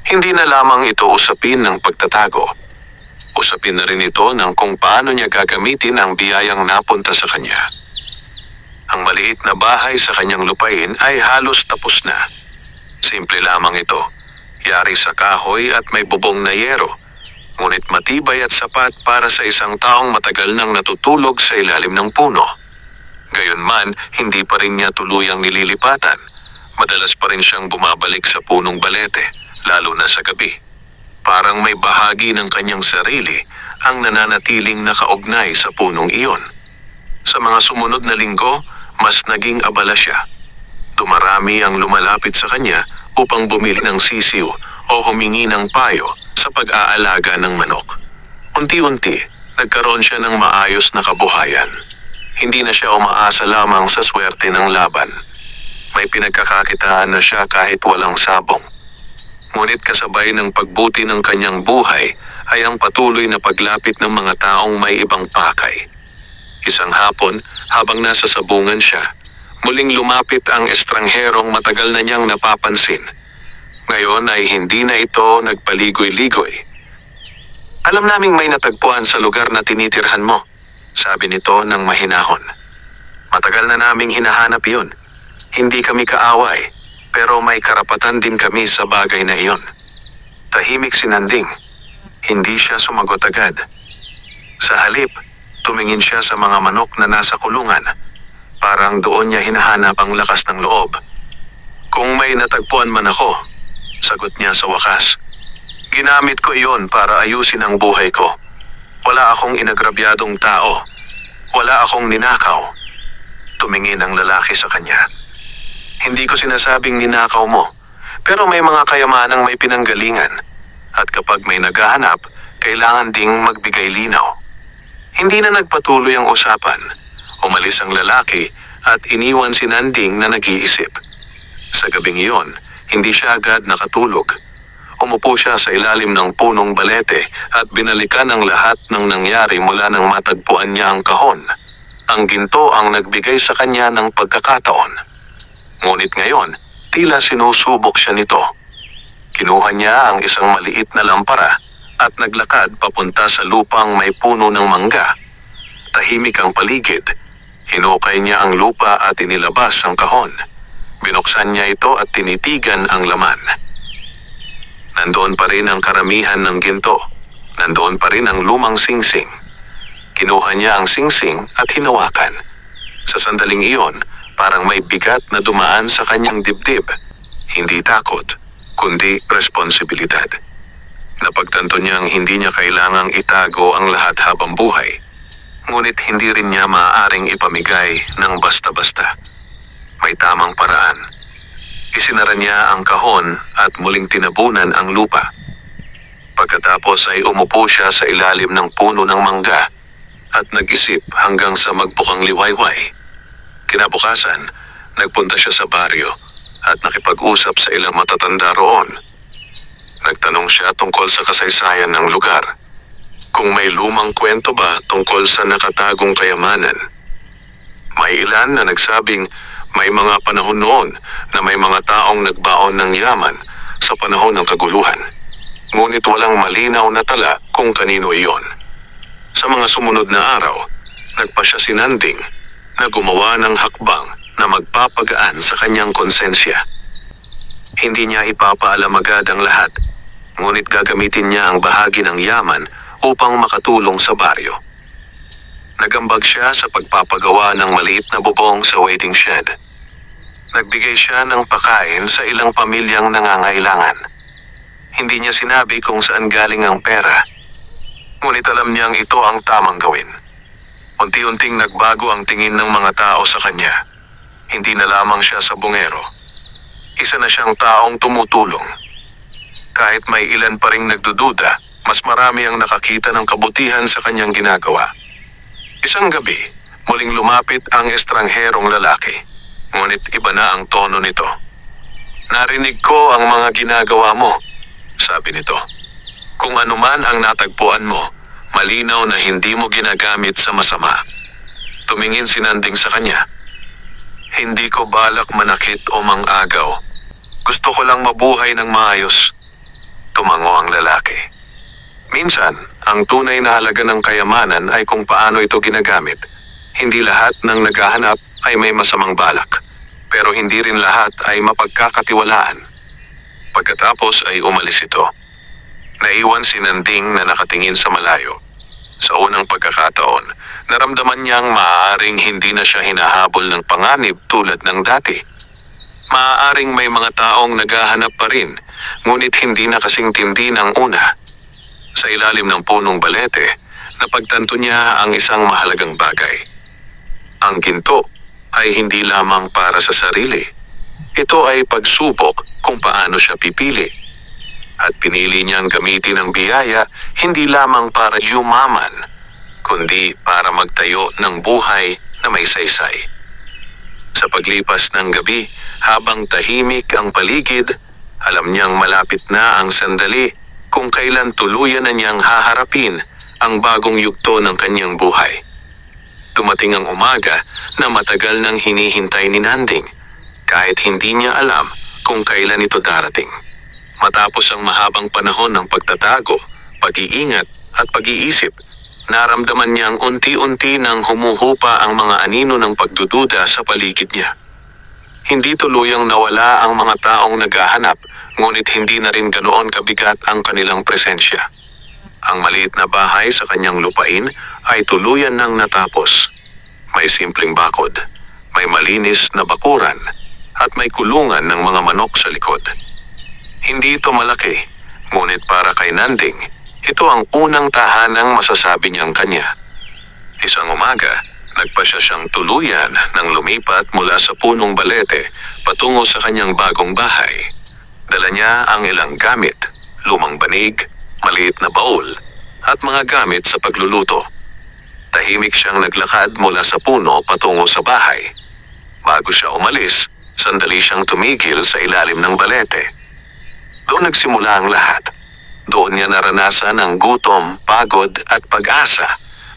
Hindi na lamang ito usapin ng pagtatago. Usapin na rin ito ng kung paano niya gagamitin ang biyayang napunta sa kanya. Ang maliit na bahay sa kanyang lupain ay halos tapos na. Simple lamang ito, yari sa kahoy at may bubong na yero, ngunit matibay at sapat para sa isang taong matagal nang natutulog sa ilalim ng puno. Gayunman, hindi pa rin niya tuluyang nililipatan. Madalas pa rin siyang bumabalik sa punong balete, lalo na sa gabi. Parang may bahagi ng kanyang sarili ang nananatiling nakaugnay sa punong iyon. Sa mga sumunod na linggo, mas naging abala siya. Dumarami ang lumalapit sa kanya upang bumili ng sisiw o humingi ng payo sa pag-aalaga ng manok. Unti-unti, nagkaroon siya ng maayos na kabuhayan. Hindi na siya umaasa lamang sa swerte ng laban. May pinagkakakitaan na siya kahit walang sabong. Ngunit kasabay ng pagbuti ng kanyang buhay ay ang patuloy na paglapit ng mga taong may ibang pakay. Isang hapon, habang nasa sabungan siya, muling lumapit ang estrangherong matagal na niyang napapansin. Ngayon ay hindi na ito nagpaligoy-ligoy. "Alam naming may natagpuan sa lugar na tinitirhan mo," sabi nito ng mahinahon. "Matagal na naming hinahanap yun. Hindi kami kaaway, pero may karapatan din kami sa bagay na iyon." Tahimik si Nanding. Hindi siya sumagot agad. Sa halip, tumingin siya sa mga manok na nasa kulungan. Parang doon niya hinahanap ang lakas ng loob. "Kung may natagpuan man ako," sagot niya sa wakas, "ginamit ko iyon para ayusin ang buhay ko. Wala akong inagrabyadong tao. Wala akong ninakaw." Tumingin ang lalaki sa kanya. "Hindi ko sinasabing ninakaw mo, pero may mga kayamanang may pinanggalingan. At kapag may naghahanap, kailangan ding magbigay linaw." Hindi na nagpatuloy ang usapan. Umalis ang lalaki at iniwan si Nanding na nag-iisip. Sa gabing iyon, hindi siya agad nakatulog. Umupo siya sa ilalim ng punong balete at binalikan ang lahat ng nangyari mula nang matagpuan niya ang kahon. Ang ginto ang nagbigay sa kanya ng pagkakataon. Ngunit ngayon, tila sinusubok siya nito. Kinuha niya ang isang maliit na lampara at naglakad papunta sa lupang may puno ng mangga. Tahimik ang paligid. Hinukay niya ang lupa at inilabas ang kahon. Binuksan niya ito at tinitigan ang laman. Nandoon pa rin ang karamihan ng ginto. Nandoon pa rin ang lumang singsing. Kinuha niya ang singsing at hinawakan. Sa sandaling iyon, parang may bigat na dumaan sa kanyang dibdib. Hindi takot, kundi responsibilidad. Napagtanto niyang hindi niya kailangang itago ang lahat habang buhay. Ngunit hindi rin niya maaaring ipamigay ng basta-basta. May tamang paraan. Isinara niya ang kahon at muling tinabunan ang lupa. Pagkatapos ay umupo siya sa ilalim ng puno ng mangga at nag-isip hanggang sa magbukang liwayway. Kinabukasan, nagpunta siya sa baryo at nakipag-usap sa ilang matatanda roon. Nagtanong siya tungkol sa kasaysayan ng lugar. Kung may lumang kwento ba tungkol sa nakatagong kayamanan. May ilan na nagsabing may mga panahon noon na may mga taong nagbaon ng yaman sa panahon ng kaguluhan. Ngunit walang malinaw na tala kung kanino iyon. Sa mga sumunod na araw, nagpasya si Nanding na gumawa ng hakbang na magpapagaan sa kanyang konsensya. Hindi niya ipapaalam agad ang lahat, ngunit gagamitin niya ang bahagi ng yaman upang makatulong sa baryo. Nagambag siya sa pagpapagawa ng maliit na bubong sa waiting shed. Nagbigay siya ng pakain sa ilang pamilyang nangangailangan. Hindi niya sinabi kung saan galing ang pera, ngunit alam niyang ito ang tamang gawin. Unti-unting nagbago ang tingin ng mga tao sa kanya. Hindi na lamang siya sabongero. Isa na siyang taong tumutulong. Kahit may ilan pa ring nagdududa, mas marami ang nakakita ng kabutihan sa kanyang ginagawa. Isang gabi, muling lumapit ang estrangherong lalaki. Ngunit iba na ang tono nito. "Narinig ko ang mga ginagawa mo," sabi nito. "Kung anuman ang natagpuan mo, malinaw na hindi mo ginagamit sa masama." Tumingin si Nanding sa kanya. "Hindi ko balak manakit o mangagaw. Gusto ko lang mabuhay ng maayos." Tumango ang lalaki. Minsan, ang tunay na halaga ng kayamanan ay kung paano ito ginagamit. Hindi lahat ng naghahanap ay may masamang balak, pero hindi rin lahat ay mapagkakatiwalaan. Pagkatapos ay umalis ito. Naiwan si Nanding na nakatingin sa malayo. Sa unang pagkakataon, naramdaman niyang maaaring hindi na siya hinahabol ng panganib tulad ng dati. Maaaring may mga taong naghahanap pa rin, ngunit hindi na kasing tindi ng una. Sa ilalim ng punong balete, napagtanto niya ang isang mahalagang bagay. Ang ginto ay hindi lamang para sa sarili. Ito ay pagsubok kung paano siya pipili. At pinili niyang gamitin ang biyaya hindi lamang para yumaman, kundi para magtayo ng buhay na may saysay. Sa paglipas ng gabi, habang tahimik ang paligid, alam niyang malapit na ang sandali kung kailan tuluyan na niyang haharapin ang bagong yugto ng kanyang buhay. Dumating ang umaga na matagal nang hinihintay ni Nanding, kahit hindi niya alam kung kailan ito darating. Matapos ang mahabang panahon ng pagtatago, pag-iingat at pag-iisip, naramdaman niyang unti-unti nang humuhupa ang mga anino ng pagdududa sa paligid niya. Hindi tuluyang nawala ang mga taong naghahanap, ngunit hindi na rin ganoon kabigat ang kanilang presensya. Ang maliit na bahay sa kanyang lupain ay tuluyan nang natapos. May simpleng bakod, may malinis na bakuran, at may kulungan ng mga manok sa likod. Hindi ito malaki, ngunit para kay Nanding, ito ang unang tahanang masasabi niyang kanya. Isang umaga, nagpasya siyang tuluyan nang lumipat mula sa punong balete patungo sa kanyang bagong bahay. Dala niya ang ilang gamit, lumang banig, maliit na baul, at mga gamit sa pagluluto. Tahimik siyang naglakad mula sa puno patungo sa bahay. Bago siya umalis, sandali siyang tumigil sa ilalim ng balete. Doon nagsimula ang lahat. Doon niya naranasan ang gutom, pagod at pag-asa.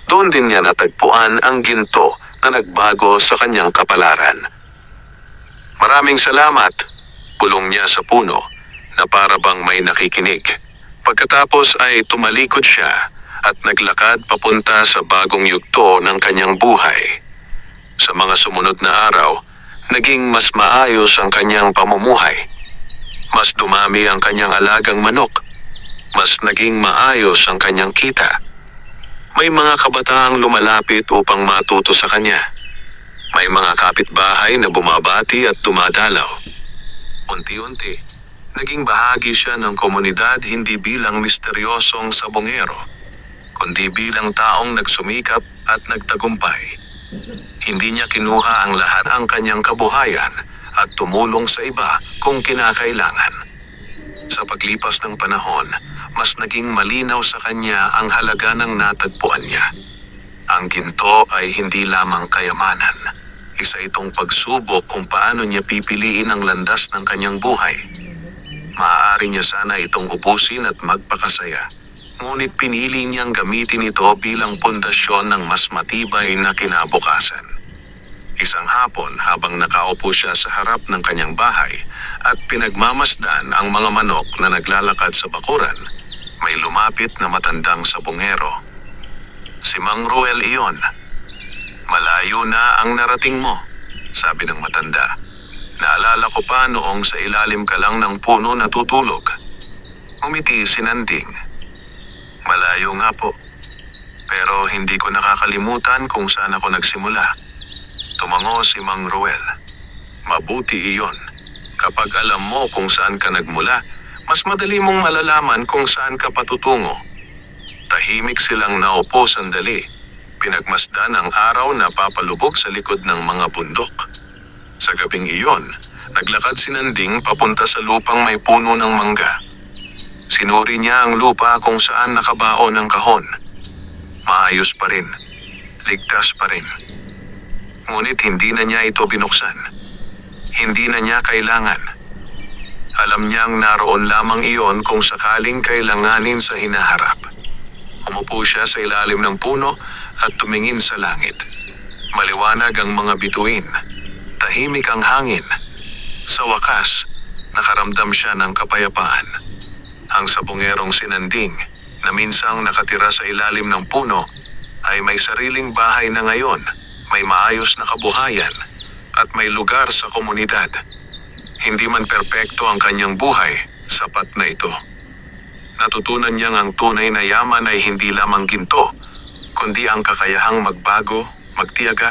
Doon din niya natagpuan ang ginto na nagbago sa kanyang kapalaran. Maraming salamat, bulong niya sa puno na para bang may nakikinig. Pagkatapos ay tumalikod siya at naglakad papunta sa bagong yugto ng kanyang buhay. Sa mga sumunod na araw, naging mas maayos ang kanyang pamumuhay. Mas dumami ang kanyang alagang manok. Mas naging maayos ang kanyang kita. May mga kabataang lumalapit upang matuto sa kanya. May mga kapitbahay na bumabati at dumadalaw. Unti-unti, naging bahagi siya ng komunidad hindi bilang misteryosong sabongero, kundi bilang taong nagsumikap at nagtagumpay. Hindi niya kinuha ang lahat ang kanyang kabuhayan at tumulong sa iba kung kinakailangan. Sa paglipas ng panahon, mas naging malinaw sa kanya ang halaga ng natagpuan niya. Ang ginto ay hindi lamang kayamanan. Isa itong pagsubok kung paano niya pipiliin ang landas ng kanyang buhay. Maaari niya sana itong ubusin at magpakasaya. Ngunit pinili niyang gamitin ito bilang pundasyon ng mas matibay na kinabukasan. Isang hapon habang nakaupo siya sa harap ng kanyang bahay at pinagmamasdan ang mga manok na naglalakad sa bakuran, may lumapit na matandang sabongero. Si Mang Ruel iyon. Malayo na ang narating mo, sabi ng matanda. Naalala ko pa noong sa ilalim ka lang ng puno natutulog. Umiti si Nanding. Malayo nga po, pero hindi ko nakakalimutan kung saan ako nagsimula. Tumango si Mang Ruel. Mabuti iyon. Kapag alam mo kung saan ka nagmula, mas madali mong malalaman kung saan ka patutungo. Tahimik silang naupo sandali. Pinagmasdan ang araw na papalubog sa likod ng mga bundok. Sa gabing iyon, naglakad si Nanding papunta sa lupang may puno ng mangga. Sinuri niya ang lupa kung saan nakabaon ang kahon. Maayos pa rin. Ligtas pa rin. Ngunit hindi na niya ito binuksan. Hindi na niya kailangan. Alam niyang naroon lamang iyon kung sakaling kailanganin sa hinaharap. Umupo siya sa ilalim ng puno at tumingin sa langit. Maliwanag ang mga bituin. Tahimik ang hangin. Sa wakas, nakaramdam siya ng kapayapaan. Ang sabongerong si Nanding, na minsang nakatira sa ilalim ng puno, ay may sariling bahay na ngayon. May maayos na kabuhayan at may lugar sa komunidad. Hindi man perpekto ang kanyang buhay, sapat na ito. Natutunan niyang ang tunay na yaman ay hindi lamang ginto, kundi ang kakayahang magbago, magtiyaga,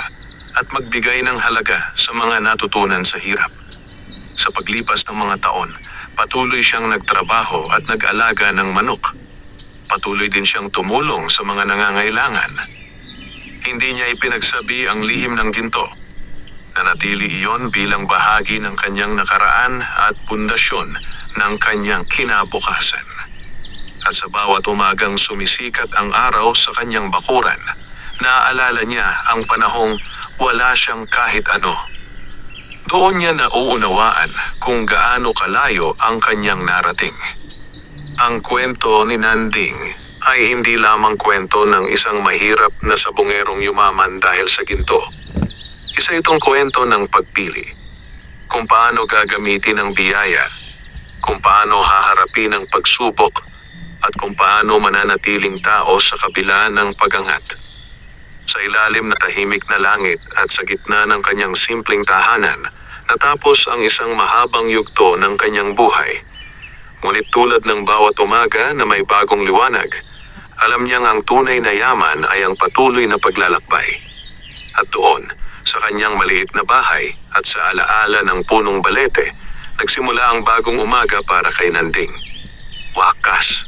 at magbigay ng halaga sa mga natutunan sa hirap. Sa paglipas ng mga taon, patuloy siyang nagtrabaho at nag-alaga ng manok. Patuloy din siyang tumulong sa mga nangangailangan. Hindi niya ipinagsabi ang lihim ng ginto. Nanatili iyon bilang bahagi ng kanyang nakaraan at pundasyon ng kanyang kinabukasan. At sa bawat umagang sumisikat ang araw sa kanyang bakuran, naaalala niya ang panahong wala siyang kahit ano. Doon niya nauunawaan kung gaano kalayo ang kanyang narating. Ang kwento ni Nanding ay hindi lamang kwento ng isang mahirap na sabongerong yumaman dahil sa ginto. Isa itong kwento ng pagpili. Kung paano gagamitin ang biyaya, kung paano haharapin ang pagsubok, at kung paano mananatiling tao sa kabila ng pagangat. Sa ilalim na tahimik na langit at sa gitna ng kanyang simpleng tahanan, natapos ang isang mahabang yugto ng kanyang buhay. Ngunit tulad ng bawat umaga na may bagong liwanag, alam niyang ang tunay na yaman ay ang patuloy na paglalakbay. At doon, sa kanyang maliit na bahay at sa alaala ng punong balete, nagsimula ang bagong umaga para kay Nanding. Wakas,